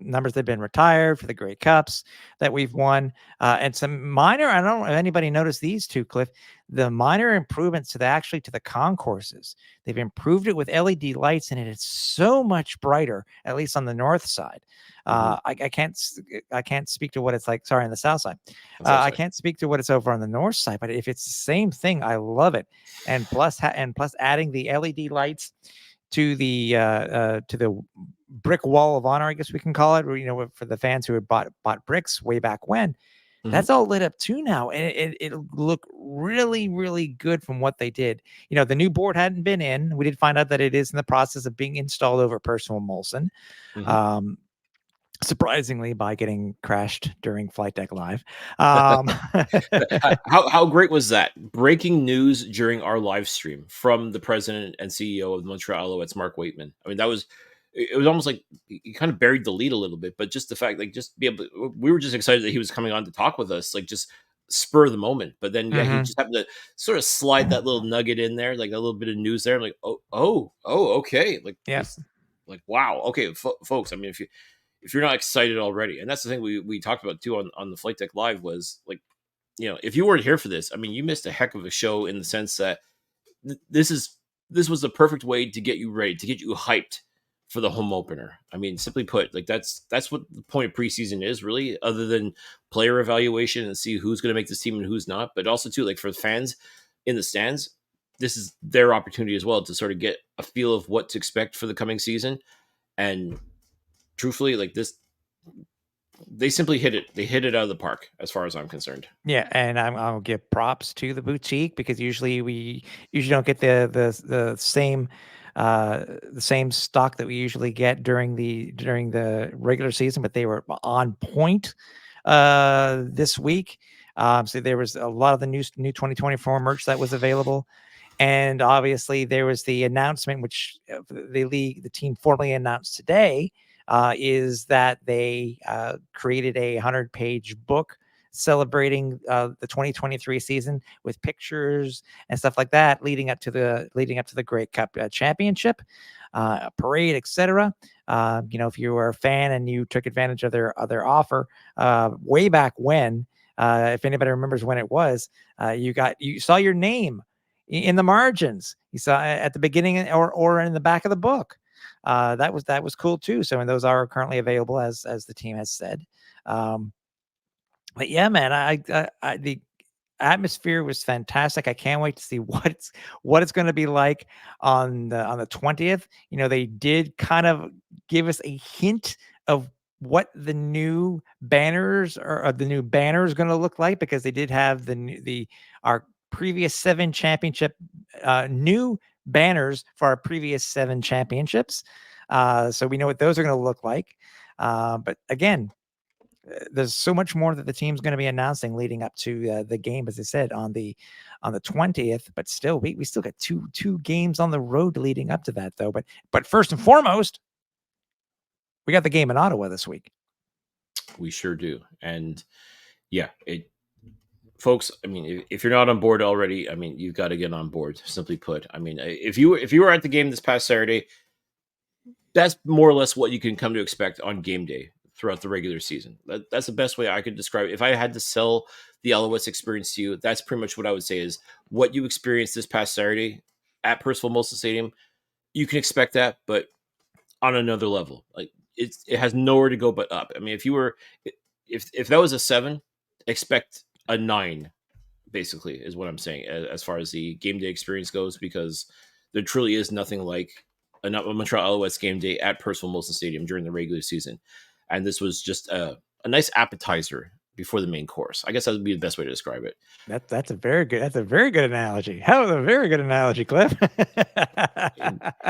numbers that have been retired for the Grey Cups that we've won, and some minor. I don't know if anybody noticed these two, Cliff. The minor improvements to the concourses. They've improved it with LED lights, and it is so much brighter, at least on the north side. Mhm. I can't speak to what it's like. Sorry, on the south side. On the south I side. can't speak to what it's over on the north side, but if it's the same thing, I love it. And plus adding the LED lights to the brick wall of honor, I guess we can call it, or, for the fans who had bought bricks way back when. Mhm. That's all lit up too now, and it'll look really, really good from what they did. The new board hadn't been in. We did find out that it is in the process of being installed over Personal Molson. Mhm. Um, Surprisingly, by getting crashed during Flight Deck Live. Um, How great was that? Breaking news during our live stream from the president and CEO of the Montreal Alouettes, Mark Waitman. I mean, it was almost like he kind of buried the lead a little bit, but just the fact, like, just be able to, we were just excited that he was coming on to talk with us, like, just spur of the moment. But then, yeah, he mhm. just happened to sort of slide that little nugget in there, like a little bit of news there. I'm like, okay, like Yeah. this, like, wow, okay, folks. I mean, if you're not excited already, and that's the thing we talked about too on the Flight Deck Live was like, if you weren't here for this, I mean, you missed a heck of a show in the sense that this was the perfect way to get you ready, to get you hyped for the home opener. I mean, simply put, like that's what the point of preseason is really, other than player evaluation and see who's going to make this team and who's not, but also too, like, for the fans in the stands, this is their opportunity as well to sort of get a feel of what to expect for the coming season. And truthfully, like this, they simply hit it. They hit it out of the park, as far as I'm concerned. Yeah, and I'll give props to the boutique because we usually don't get the same stock that we usually get during the regular season, but they were on point this week. So there was a lot of the new 2024 merch that was available. And obviously, there was the announcement, which the team formally announced today, is that they created a 100-page book celebrating the 2023 season with pictures and stuff like that, leading up to the Great Cup Championship, parade, etc. If you were a fan and you took advantage of their offer way back when, if anybody remembers when it was, you saw your name in the margins. You saw at the beginning or in the back of the book. That was cool too. So, and those are currently available as the team has said. But yeah, man, the atmosphere was fantastic. I can't wait to see what it's going to be like on the 20th. They did kind of give us a hint of what the new banners or the new banner is going to look like, because they did have our previous 7 championship new banners for our previous 7 championships. So we know what those are going to look like. But again, there's so much more that the team's going to be announcing leading up to the game, as I said, on the 20th. But still, we still got two games on the road leading up to that, though. But first and foremost, we got the game in Ottawa this week. We sure do. And yeah, folks, I mean, if you're not on board already, I mean, you've got to get on board, simply put. I mean, if you were at the game this past Saturday, that's more or less what you can come to expect on game day throughout the regular season. That's the best way I could describe it. If I had to sell the Alouettes experience to you, that's pretty much what I would say is what you experienced this past Saturday at Percival Molson Stadium. You can expect that, but on another level. Like it has nowhere to go but up. I mean, if that was a 7, expect a 9, basically, is what I'm saying as far as the game day experience goes, because there truly is nothing like a Montreal Alouettes game day at Percival Molson Stadium during the regular season. And this was just a nice appetizer before the main course. I guess that would be the best way to describe it. That's a very good analogy. How a very good analogy, Cliff.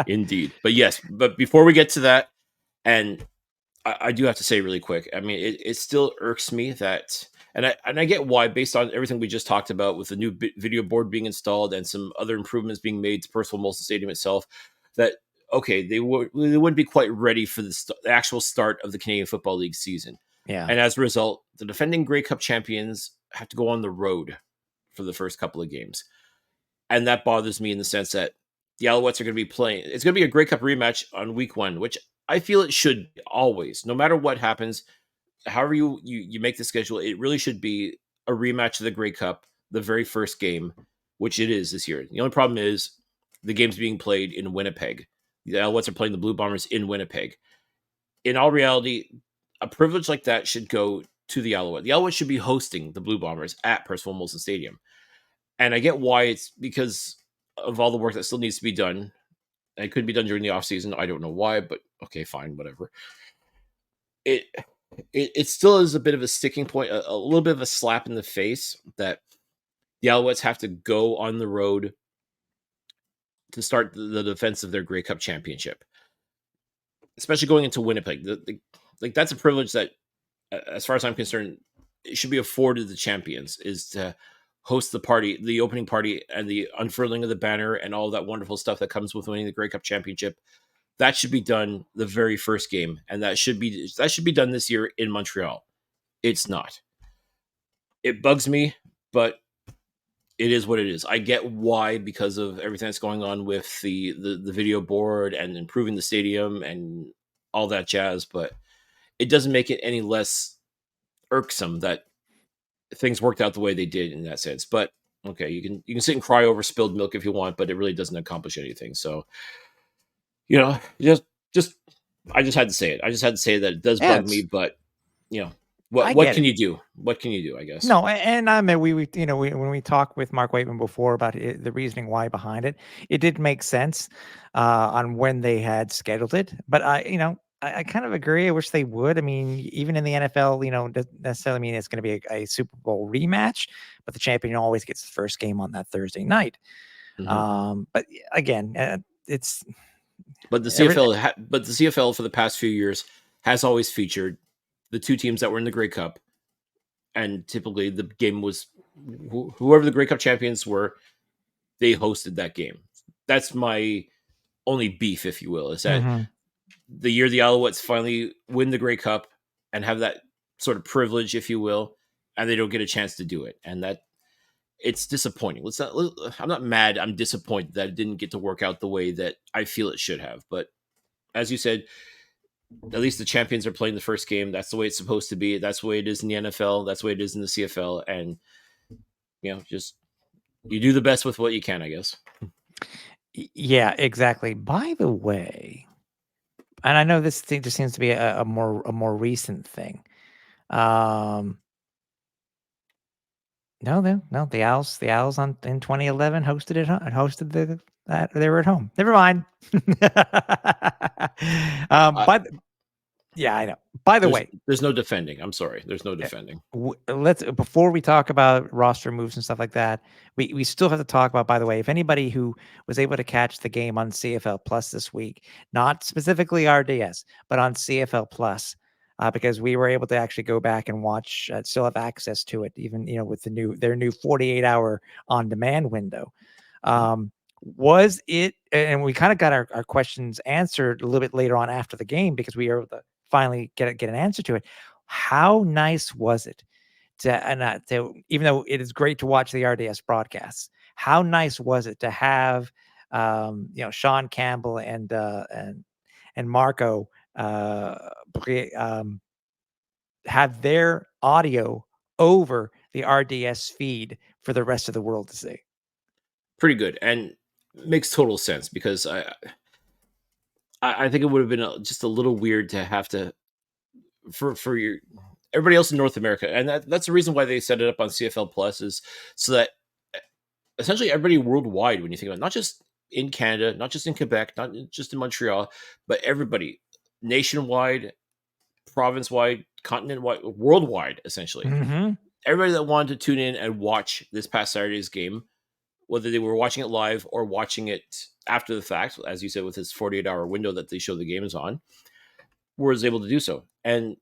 Indeed. But before we get to that, and I do have to say really quick, I mean, it still irks me that, and I get why, based on everything we just talked about with the new video board being installed and some other improvements being made to Percival Molson Stadium itself, that okay, they wouldn't be quite ready for the actual start of the Canadian Football League season. Yeah. And as a result, the defending Grey Cup champions have to go on the road for the first couple of games. And that bothers me in the sense that the Alouettes are going to be playing. It's going to be a Grey Cup rematch on week 1, which I feel it should always, no matter what happens, however you make the schedule, it really should be a rematch of the Grey Cup, the very first game, which it is this year. The only problem is the game's being played in Winnipeg. The Alouettes are playing the Blue Bombers in Winnipeg. In all reality, a privilege like that should go to the Alouettes. The Alouettes should be hosting the Blue Bombers at Percival Molson Stadium. And I get why, it's because of all the work that still needs to be done. And it could be done during the offseason. I don't know why, but okay, fine, whatever. It still is a bit of a sticking point, a little bit of a slap in the face that the Alouettes have to go on the road to start the defense of their Grey Cup championship, especially going into Winnipeg. Like that's a privilege that, as far as I'm concerned, it should be afforded the champions, is to host the party, the opening party, and the unfurling of the banner and all that wonderful stuff that comes with winning the Grey Cup championship. That should be done the very first game, and that should be done this year in Montreal. It's not. It bugs me, but it is what it is. I get why, because of everything that's going on with the video board and improving the stadium and all that jazz, but it doesn't make it any less irksome that things worked out the way they did in that sense. But okay, you can sit and cry over spilled milk if you want, but it really doesn't accomplish anything. So, I just had to say it. I just had to say that it does bug me, but what can you do? What can you do, I guess? No, and I mean, when we talked with Mark Waitman before about the reasoning why behind it, it did make sense on when they had scheduled it. But I kind of agree. I wish they would. I mean, even in the NFL, doesn't necessarily mean it's going to be a Super Bowl rematch, but the champion always gets the first game on that Thursday night. Mm-hmm. But again, it's. But the CFL for the past few years has always featured the two teams that were in the Grey Cup, and typically the game was whoever the Grey Cup champions were, they hosted that game. That's my only beef, if you will, is that the year the Alouettes finally win the Grey Cup and have that sort of privilege, if you will, and they don't get a chance to do it, and that it's disappointing. I'm not mad. I'm disappointed that it didn't get to work out the way that I feel it should have. But as you said, at least the champions are playing the first game. That's the way it's supposed to be. That's the way it is in the NFL. That's the way it is in the CFL. And, just you do the best with what you can, I guess. Yeah, exactly. By the way, and I know this thing just seems to be a more recent thing. No, the Owls in 2011 hosted it. Hosted they were at home. Never mind. But yeah, I know. By the way, there's no defending. I'm sorry, there's no defending. let's before we talk about roster moves and stuff like that, we still have to talk about. By the way, if anybody who was able to catch the game on CFL Plus this week, not specifically RDS, but on CFL Plus. Because we were able to actually go back and watch, still have access to it, even with their new 48-hour on-demand window. Was it? And we kind of got our questions answered a little bit later on after the game because we were able to finally get an answer to it. How nice was it to even though it is great to watch the RDS broadcasts, how nice was it to have Sean Campbell and Marco have their audio over the RDS feed for the rest of the world to see? Pretty good, and makes total sense because I think it would have been just a little weird to have to for your everybody else in North America, and that's the reason why they set it up on CFL Plus, is so that essentially everybody worldwide, when you think about it, not just in Canada, not just in Quebec, not just in Montreal, but everybody nationwide, province-wide, continent-wide, worldwide, essentially. Mm-hmm. Everybody that wanted to tune in and watch this past Saturday's game, whether they were watching it live or watching it after the fact, as you said, with this 48-hour window that they show the games on, was able to do so. And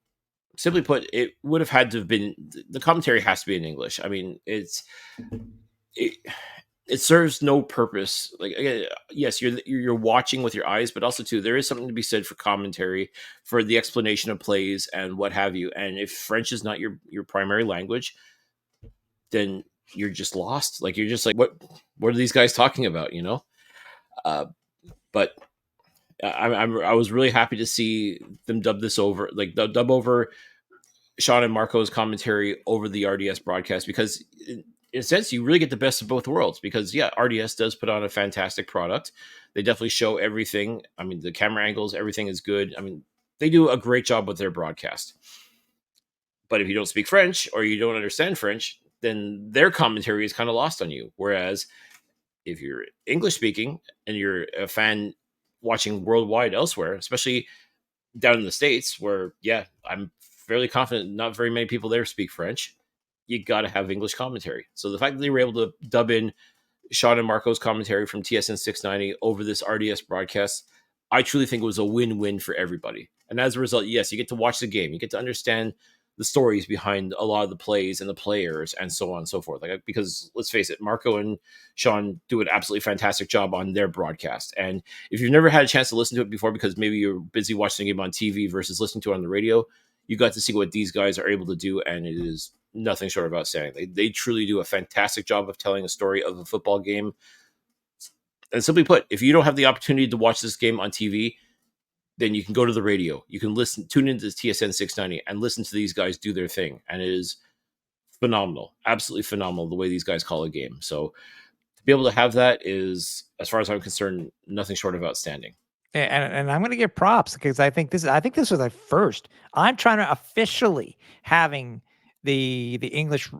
simply put, it would have had to have been, the commentary has to be in English. I mean, it serves no purpose. Like, again, yes, you're watching with your eyes, but also too, there is something to be said for commentary, for the explanation of plays and what have you. And if French is not your primary language, then you're just lost. Like, you're just like, what are these guys talking about? But I was really happy to see them dub this over, like dub over Sean and Marco's commentary over the RDS broadcast, because in a sense you really get the best of both worlds. Because yeah, RDS does put on a fantastic product. They definitely show everything. I mean, the camera angles, everything is good. I mean, they do a great job with their broadcast. But if you don't speak French or you don't understand French, then their commentary is kind of lost on you. Whereas if you're English speaking and you're a fan watching worldwide elsewhere, especially down in the States, where, yeah, I'm fairly confident not very many people there speak French, you got to have English commentary. So the fact that they were able to dub in Sean and Marco's commentary from TSN 690 over this RDS broadcast, I truly think it was a win-win for everybody. And as a result, yes, you get to watch the game. You get to understand the stories behind a lot of the plays and the players and so on and so forth. Like, because let's face it, Marco and Sean do an absolutely fantastic job on their broadcast. And if you've never had a chance to listen to it before because maybe you're busy watching the game on TV versus listening to it on the radio, you got to see what these guys are able to do, and it is nothing short of outstanding. They truly do a fantastic job of telling a story of a football game. And simply put, if you don't have the opportunity to watch this game on TV, then you can go to the radio. You can tune into TSN 690 and listen to these guys do their thing. And it is phenomenal, absolutely phenomenal the way these guys call a game. So to be able to have that is, as far as I'm concerned, nothing short of outstanding. And I'm going to give props because I think this was a first. I'm trying to officially having the English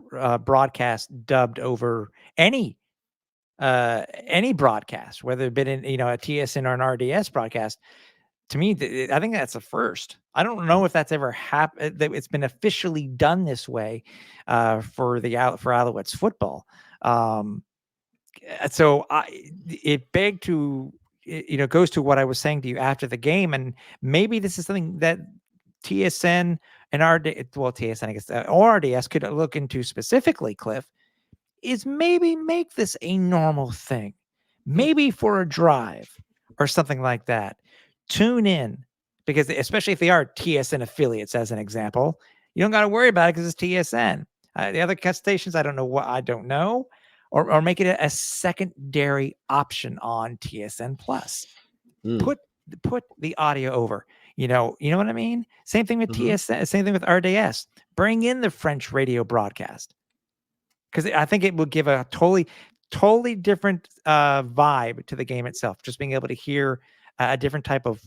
broadcast dubbed over any broadcast, whether it been in a TSN or an RDS broadcast. To me, I think that's a first. I don't know if that's ever happened. It's been officially done this way for Alouettes football. So it begged to, goes to what I was saying to you after the game, and maybe this is something that TSN and TSN, I guess, or RDS could look into specifically, Cliff, is maybe make this a normal thing, maybe for a drive or something like that. Tune in, because especially if they are TSN affiliates, as an example, you don't got to worry about it because it's TSN. The other stations, I don't know, or make it a secondary option on TSN Plus. Put the audio over. You know what I mean? Same thing with TSN, same thing with RDS. Bring in the French radio broadcast, because I think it will give a totally different vibe to the game itself. Just being able to hear a different type of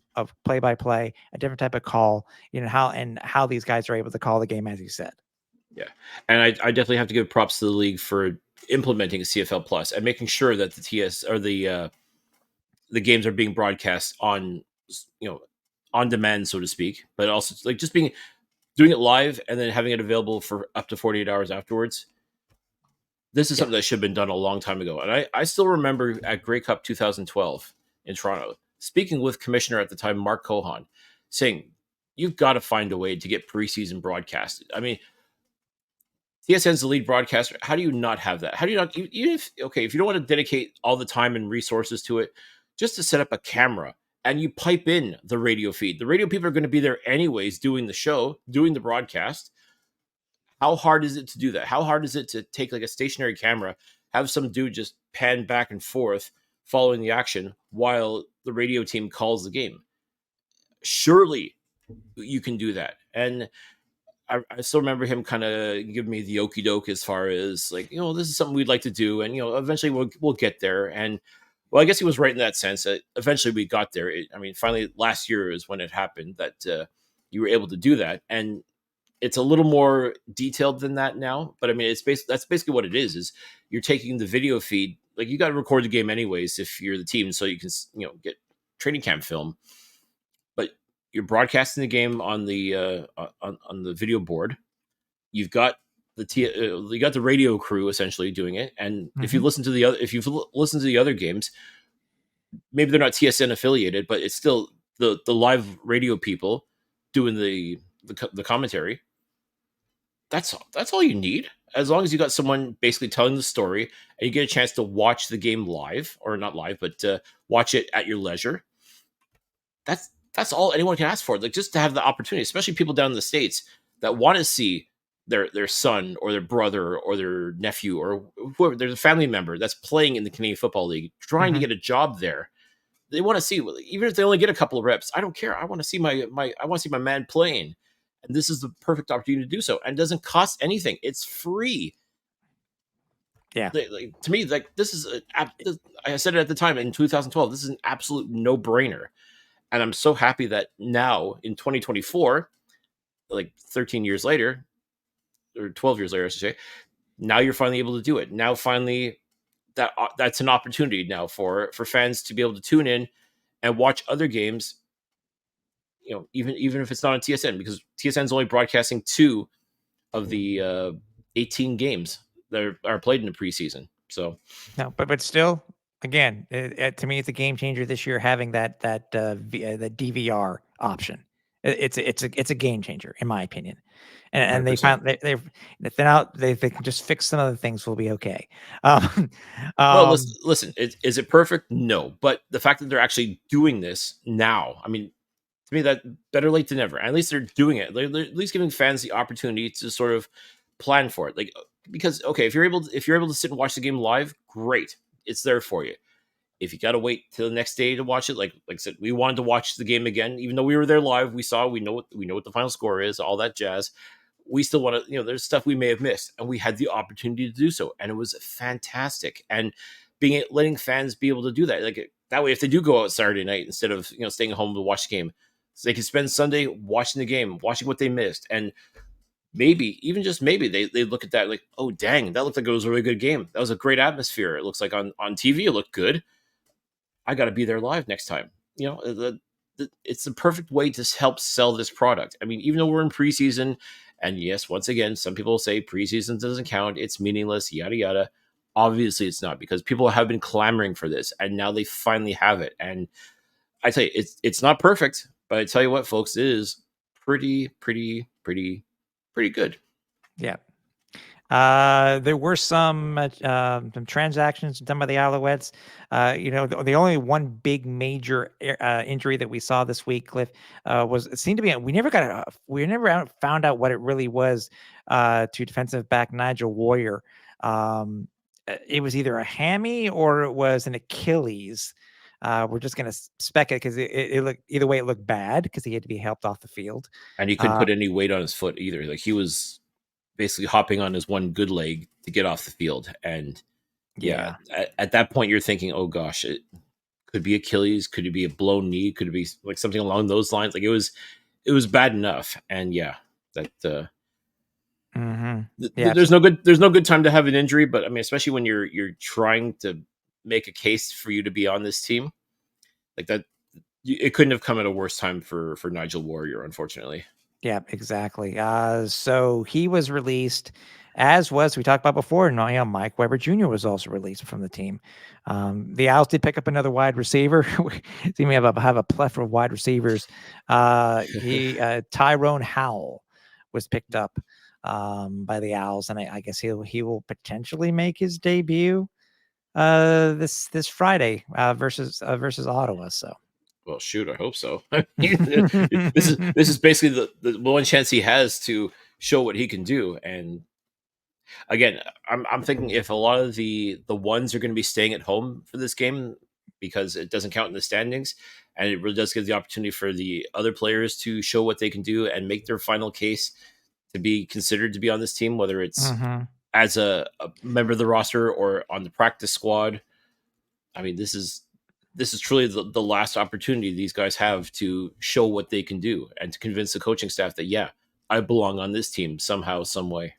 play-by-play, a different type of call, how these guys are able to call the game, as you said. Yeah. And I definitely have to give props to the league for implementing a CFL Plus and making sure that the games are being broadcast on, on demand, so to speak, but also like just doing it live and then having it available for up to 48 hours afterwards. This is Yeah. something that should have been done a long time ago. And I still remember at Grey Cup 2012 in Toronto, speaking with Commissioner at the time, Mark Cohan, saying, you've got to find a way to get preseason broadcasted. I mean, TSN's the lead broadcaster. How do you not have that? How do you not, even if, okay, if you don't want to dedicate all the time and resources to it, just to set up a camera and you pipe in the radio feed. The radio people are going to be there anyways doing the show, doing the broadcast. How hard is it to do that? How hard is it to take like a stationary camera, have some dude just pan back and forth following the action while the radio team calls the game? Surely you can do that. And I still remember him kind of giving me the okey doke as far as like, this is something we'd like to do. And, eventually we'll get there. And well, I guess he was right in that sense. Eventually we got there. Finally last year is when it happened that you were able to do that. And it's a little more detailed than that now, but I mean, that's basically what it is you're taking the video feed, like you got to record the game anyways if you're the team, so you can, get training camp film, but you're broadcasting the game on the on the video board. You've got you got the radio crew essentially doing it, and if you've listened to the other games, maybe they're not TSN affiliated, but it's still the live radio people doing the commentary. That's all you need. As long as you got someone basically telling the story and you get a chance to watch the game live, or not live, but watch it at your leisure. That's all anyone can ask for. Like, just to have the opportunity, especially people down in the States that want to see their son or their brother or their nephew or whoever, there's a family member that's playing in the Canadian Football League, trying to get a job there. They want to see, even if they only get a couple of reps, I don't care. I want to see I want to see my man playing. And this is the perfect opportunity to do so. And it doesn't cost anything. It's free. Yeah. Like, to me, like, this is I said it at the time in 2012, this is an absolute no-brainer. And I'm so happy that now in 2024, like 13 years later, or 12 years later, I should say, now you're finally able to do it. Now finally that's an opportunity now for fans to be able to tune in and watch other games, even if it's not on TSN, because TSN is only broadcasting 2 of the 18 games that are played in the preseason. So no, but still, again, to me, it's a game changer this year having that the DVR option. It's a game changer in my opinion, and they 100%. found they can just fix some other things, will be okay. Um, Well, um, listen, is it perfect? No, but the fact that they're actually doing this now, I mean, to me, that better late than never. At least they're doing it. They're at least giving fans the opportunity to sort of plan for it. Like, because okay, if you're able to sit and watch the game live, great, it's there for you. If you got to wait till the next day to watch it, like I said, we wanted to watch the game again, even though we were there live. We know what the final score is, all that jazz. We still want to, there's stuff we may have missed, and we had the opportunity to do so, and it was fantastic. And letting fans be able to do that, like that way, if they do go out Saturday night instead of staying at home to watch the game, so they can spend Sunday watching the game, watching what they missed, and maybe, even just maybe, they look at that like, oh dang, that looked like it was a really good game. That was a great atmosphere. It looks like on TV it looked good. I got to be there live next time. It's the perfect way to help sell this product. I mean, even though we're in preseason, and yes, once again, some people say preseason doesn't count, it's meaningless, yada yada. Obviously, it's not, because people have been clamoring for this, and now they finally have it. And I tell you, it's not perfect, but I tell you what, folks, it is pretty good. yeah. There were some transactions done by the Alouettes. The only one big major injury that we saw this week, Cliff, was, it seemed to be, we never found out what it really was, to defensive back Nigel Warrior. It was either a hammy or it was an Achilles. We're just going to spec it because it looked, either way, it looked bad because he had to be helped off the field. And he couldn't put any weight on his foot either. Like, he was basically hopping on his one good leg to get off the field. And yeah, at that point you're thinking, oh gosh, it could be Achilles, could it be a blown knee, could it be like something along those lines? Like, it was bad enough. And yeah, that there's no good time to have an injury. But I mean, especially when you're trying to make a case for you to be on this team, like that, it couldn't have come at a worse time for Nigel Warrior, unfortunately. Yeah, exactly. So he was released, as was we talked about before. And Mike Weber Jr. was also released from the team. The Owls did pick up another wide receiver. See, we have a plethora of wide receivers. Tyrone Howell was picked up by the Owls, and I guess he will potentially make his debut this Friday versus Ottawa. So. Well, shoot, I hope so. This is basically the one chance he has to show what he can do. And again, I'm thinking if a lot of the ones are going to be staying at home for this game because it doesn't count in the standings, and it really does give the opportunity for the other players to show what they can do and make their final case to be considered to be on this team, whether it's as a member of the roster or on the practice squad. I mean, this is truly the last opportunity these guys have to show what they can do and to convince the coaching staff that, yeah, I belong on this team somehow, some way.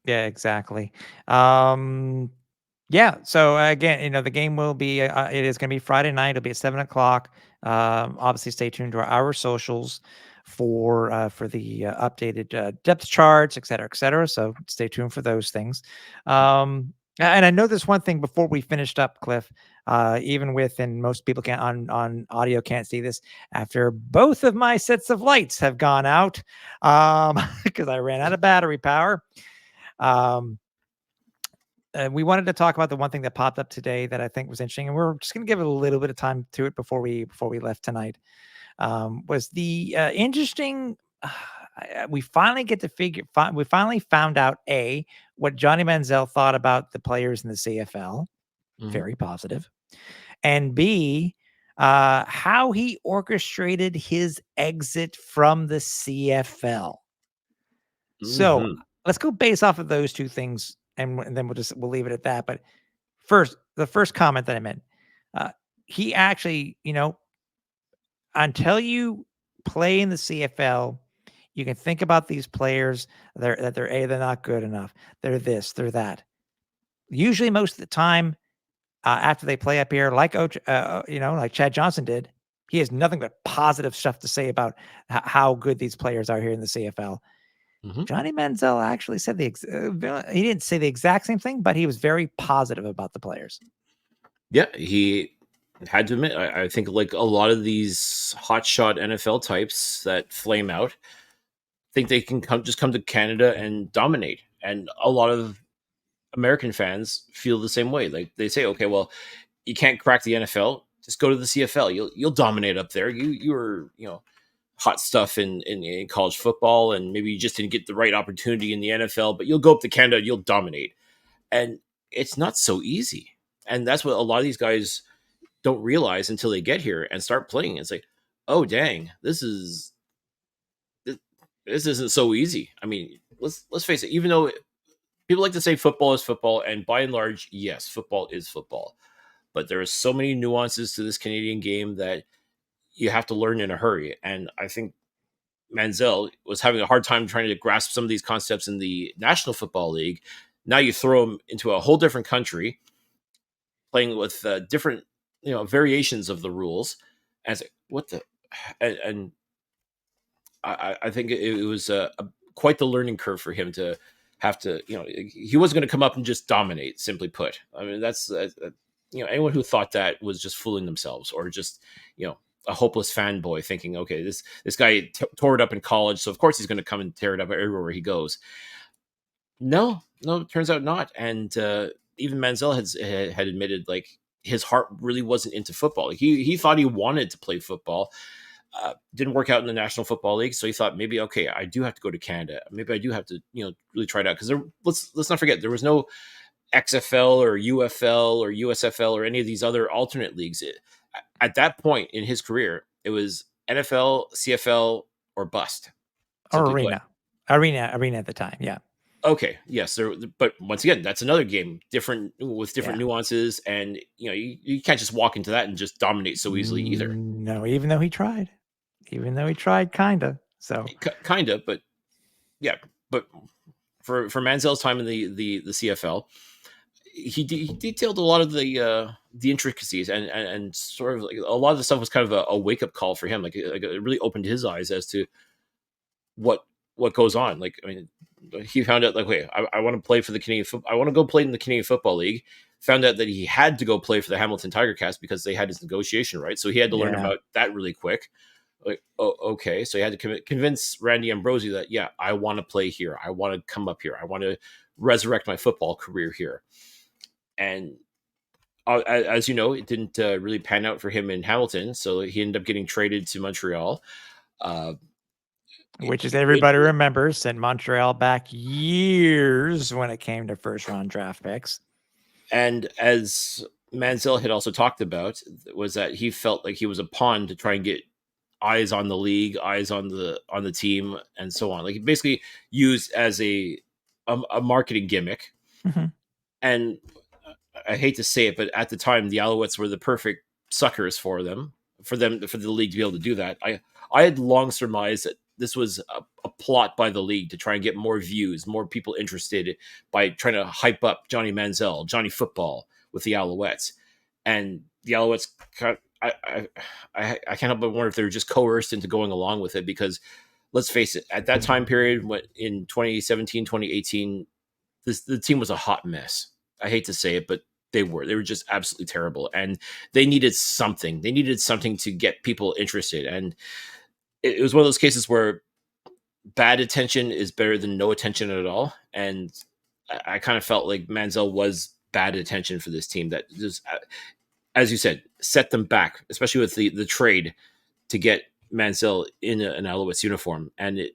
Yeah, exactly. Yeah. So again, the game will be. It is going to be Friday night. It'll be at 7 o'clock. Obviously, stay tuned to our socials for the updated depth charts, et cetera, et cetera. So stay tuned for those things. And I know this one thing before we finished up, Cliff. Even with, and most people can't on audio can't see this. After both of my sets of lights have gone out, because I ran out of battery power. We wanted to talk about the one thing that popped up today that I think was interesting, and we're just going to give it a little bit of time to it before we left tonight. Was the interesting? We finally get to we finally found out what Johnny Manziel thought about the players in the CFL. Very positive, and B, how he orchestrated his exit from the CFL. So let's go based off of those two things, and then we'll leave it at that. But first, the first comment that I meant, he actually, until you play in the CFL, you can think about these players that they're not good enough. They're this, they're that. Usually, most of the time, after they play up here, like like Chad Johnson did, he has nothing but positive stuff to say about how good these players are here in the CFL. Johnny Manziel actually said he didn't say the exact same thing, but he was very positive about the players. Yeah, he had to admit, I think like a lot of these hotshot NFL types that flame out think they can come to Canada and dominate. And a lot of American fans feel the same way. Like they say, okay, well, you can't crack the NFL, just go to the CFL. You'll dominate up there. You're hot stuff in college football, and maybe you just didn't get the right opportunity in the NFL, but you'll go up to Canada, you'll dominate. And it's not so easy. And that's what a lot of these guys don't realize until they get here and start playing. It's like, oh dang, this isn't so easy. I mean, let's face it. Even though people like to say football is football, and by and large, yes, football is football, but there are so many nuances to this Canadian game that you have to learn in a hurry. And I think Manziel was having a hard time trying to grasp some of these concepts in the National Football League. Now you throw him into a whole different country, playing with different variations of the rules. And it's like, what the? And I think it was quite the learning curve for him to have to. He wasn't going to come up and just dominate. Simply put, I mean that's anyone who thought that was just fooling themselves, or just a hopeless fanboy thinking, okay, this guy tore it up in college, so of course he's going to come and tear it up everywhere he goes. No, it turns out not. And even Manziel had admitted, like, his heart really wasn't into football. Like, he thought he wanted to play football. Didn't work out in the National Football League, so he thought maybe, okay, I do have to go to Canada. Maybe I do have to really try it out, because let's not forget, there was no XFL or UFL or USFL or any of these other alternate leagues. At that point in his career, it was NFL, CFL, or bust. Or arena at the time. Yeah. Okay. Yes. But once again, that's another game, different with different nuances, and you can't just walk into that and just dominate so easily either. No, even though he tried, kinda. So kinda, but yeah. But for Manziel's time in the CFL, he detailed a lot of the intricacies, and sort of like a lot of the stuff was kind of a wake up call for him. Like it really opened his eyes as to what goes on. Like, I mean, he found out like, wait, I want to play for the Canadian. I want to go play in the Canadian Football League. Found out that he had to go play for the Hamilton Tiger Cats because they had his negotiation rights. So he had to learn Yeah. about that really quick. Like, oh, okay. So he had to convince Randy Ambrosie that, yeah, I want to play here. I want to come up here. I want to resurrect my football career here. And as you know, it didn't really pan out for him in Hamilton. So he ended up getting traded to Montreal. Uh, Which, as everybody remembers, sent Montreal back years when it came to first round draft picks. And as Manziel had also talked about, was that he felt like he was a pawn to try and get eyes on the league, eyes on the team, and so on. Like, basically used as a marketing gimmick. Mm-hmm. And I hate to say it, but at the time, the Alouettes were the perfect suckers for the league to be able to do that. I had long surmised that this was a plot by the league to try and get more views, more people interested by trying to hype up Johnny Manziel, Johnny Football with the Alouettes. And the Alouettes, I can't help but wonder if they were just coerced into going along with it, because let's face it, at that time period, in 2017, 2018, the team was a hot mess. I hate to say it, but they were just absolutely terrible, and they needed something. They needed something to get people interested, and it was one of those cases where bad attention is better than no attention at all. And I kind of felt like Manziel was bad attention for this team that just, as you said, set them back, especially with the trade to get Manziel in an Alouettes uniform. And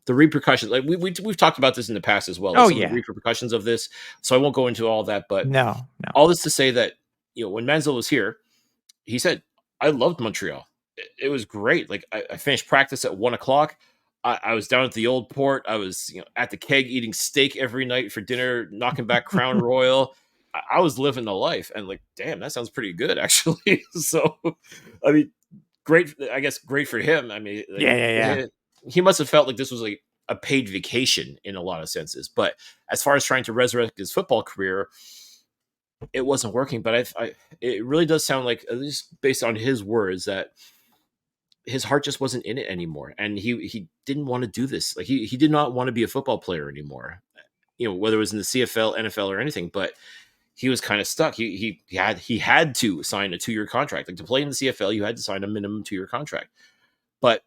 the repercussions, like we've talked about this in the past as well. Like some of the repercussions of this. So I won't go into all that, but no. All this to say that, when Manziel was here, he said, I loved Montreal. It was great. Like, I finished practice at 1:00. I was down at the old port. I was, at the keg eating steak every night for dinner, knocking back Crown Royal. I was living the life, and like, damn, that sounds pretty good, actually. So, I mean, great. I guess great for him. I mean, like, yeah. He must have felt like this was like a paid vacation in a lot of senses. But as far as trying to resurrect his football career, it wasn't working. But it really does sound like, at least based on his words, that his heart just wasn't in it anymore, and he didn't want to do this. Like, he did not want to be a football player anymore. Whether it was in the CFL, NFL, or anything, but he was kind of stuck. He had to sign a 2-year contract. Like, to play in the CFL, you had to sign a minimum 2-year contract. But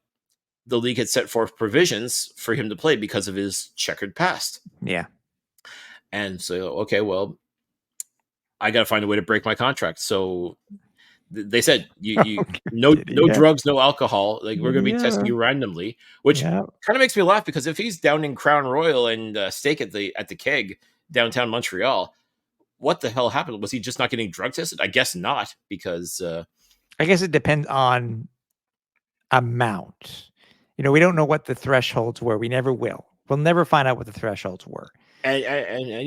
the league had set forth provisions for him to play because of his checkered past. Yeah. And so, okay, well, I got to find a way to break my contract. So they said, no drugs, no alcohol. Like, we're going to be testing you randomly, which kind of makes me laugh, because if he's down in Crown Royal and steak at the keg downtown Montreal, what the hell happened? Was he just not getting drug tested? I guess not, because I guess it depends on amount. We don't know what the thresholds were. We never will. We'll never find out what the thresholds were. And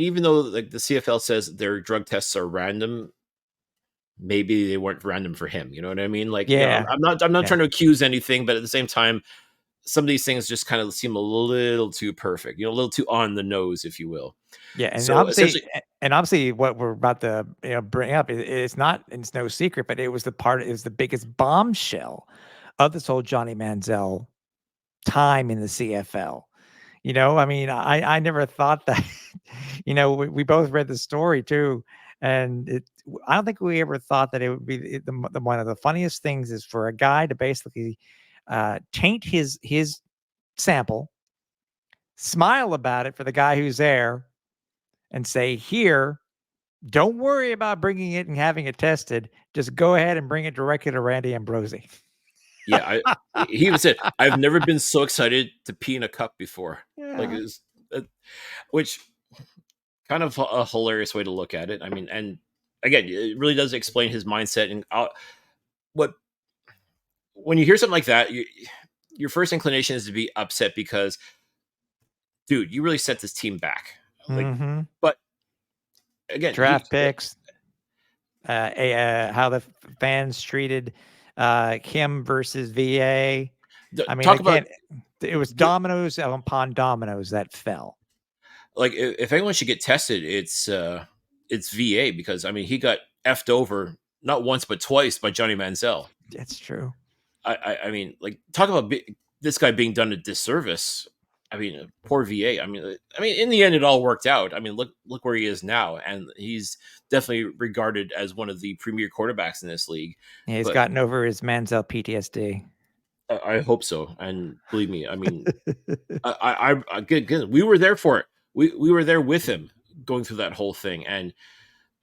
even though, like, the CFL says their drug tests are random, maybe they weren't random for him. You know what I mean? Like, I'm not trying to accuse anything, but at the same time, some of these things just kind of seem a little too perfect, a little too on the nose, if you will. Yeah, and so obviously, what we're about to bring up, it's no secret, but it was the biggest bombshell of this whole Johnny Manziel time in the CFL. I mean, I never thought that. We both read the story too, and I don't think we ever thought that it would be the one of the funniest things is for a guy to basically taint his sample, smile about it for the guy who's there, and say, here, don't worry about bringing it and having it tested. Just go ahead and bring it directly to Randy Ambrosie. Yeah, he even said, I've never been so excited to pee in a cup before. Yeah. Like, which kind of a hilarious way to look at it. I mean, and again, it really does explain his mindset. And when you hear something like that, your first inclination is to be upset because, dude, you really set this team back. Like, but again, draft picks, how the fans treated him versus VA. I mean, it was dominoes upon dominoes that fell. Like, if anyone should get tested, it's it's VA, because I mean he got effed over not once but twice by Johnny Manziel. It's true. I mean, like, talk about this guy being done a disservice. I mean, poor VA. I mean, in the end, it all worked out. I mean, look where he is now, and he's definitely regarded as one of the premier quarterbacks in this league. Yeah, he's But gotten over his Manziel PTSD. I hope so, and believe me, I mean, I good. We were there for it. We were there with him going through that whole thing, and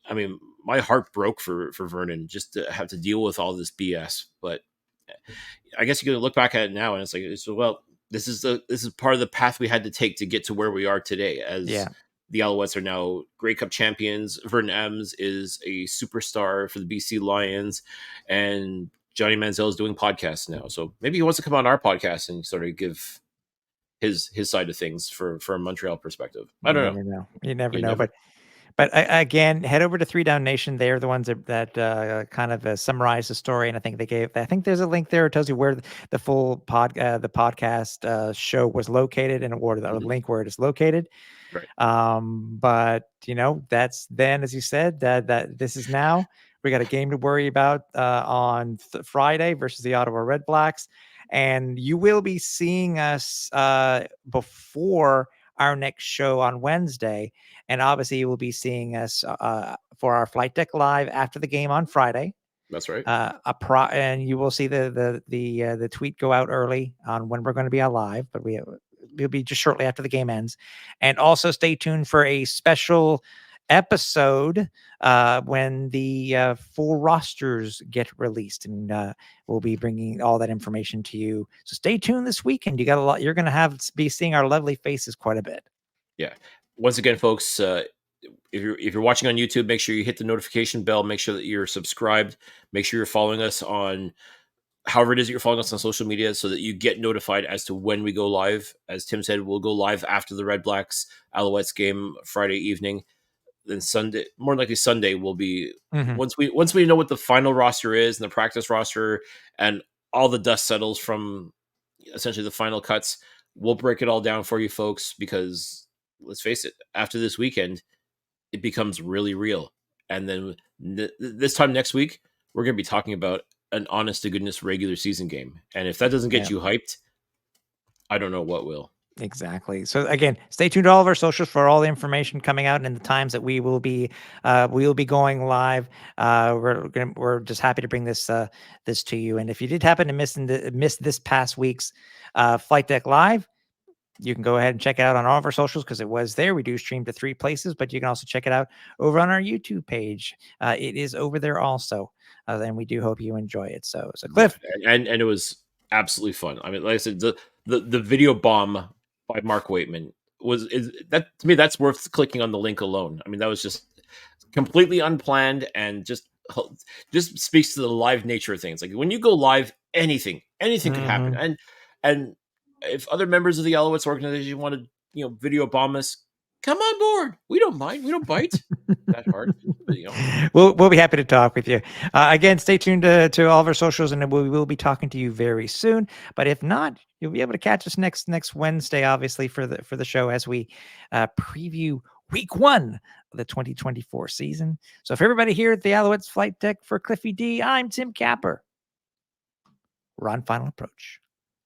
I mean, my heart broke for Vernon just to have to deal with all this BS. But I guess you can look back at it now, and it's like, well, this is part of the path we had to take to get to where we are today. As the Alouettes are now Grey Cup champions, Vernon Ems is a superstar for the BC Lions, and Johnny Manziel is doing podcasts now. So maybe he wants to come on our podcast and sort of give his side of things for a Montreal perspective. I don't know. You never know. But again, head over to 3 Down Nation. They're the ones that kind of summarize the story, and I think there's a link there that tells you where the full podcast show was located, and or the link where it is located. Right. But that's then, as you said, that this is now. We got a game to worry about on Friday versus the Ottawa Red Blacks, and you will be seeing us before our next show on Wednesday. And obviously you will be seeing us for our Flight Deck Live after the game on Friday. That's right. And you will see the tweet go out early on when we're going to be live, but we'll be just shortly after the game ends. And also stay tuned for a special episode when the full rosters get released, and we'll be bringing all that information to you. So stay tuned this weekend. You got a lot. You're going to be seeing our lovely faces quite a bit. Yeah. Once again, folks, if you're watching on YouTube, make sure you hit the notification bell. Make sure that you're subscribed. Make sure you're following us on however it is that you're following us on social media, so that you get notified as to when we go live. As Tim said, we'll go live after the Red Blacks Alouettes game Friday evening. Then Sunday, more likely Sunday, will be once we know what the final roster is and the practice roster and all the dust settles from essentially the final cuts. We'll break it all down for you folks, because let's face it, after this weekend, it becomes really real. And then this time next week, we're going to be talking about an honest to goodness regular season game. And if that doesn't get you hyped, I don't know what will. Exactly. So again, stay tuned to all of our socials for all the information coming out and the times that we will be going live. We're just happy to bring this to you. And if you did happen to miss this past week's Flight Deck Live, you can go ahead and check it out on all of our socials, because it was there. We do stream to 3 places, but you can also check it out over on our YouTube page. It is over there also. And we do hope you enjoy it. So Cliff. And it was absolutely fun. I mean, like I said, the video bomb by Mark Waitman to me, that's worth clicking on the link alone. I mean, that was just completely unplanned and just speaks to the live nature of things. Like, when you go live, anything could happen. And if other members of the Alouettes organization want to, video bomb us, come on board. We don't mind. We don't bite that hard. But, We'll be happy to talk with you. Again, stay tuned to all of our socials, and we will be talking to you very soon. But if not, you'll be able to catch us next Wednesday, obviously, for the show, as we preview week 1 of the 2024 season. So for everybody here at the Alouettes Flight Deck, for Cliffy D, I'm Tim Capper. We're on Final Approach.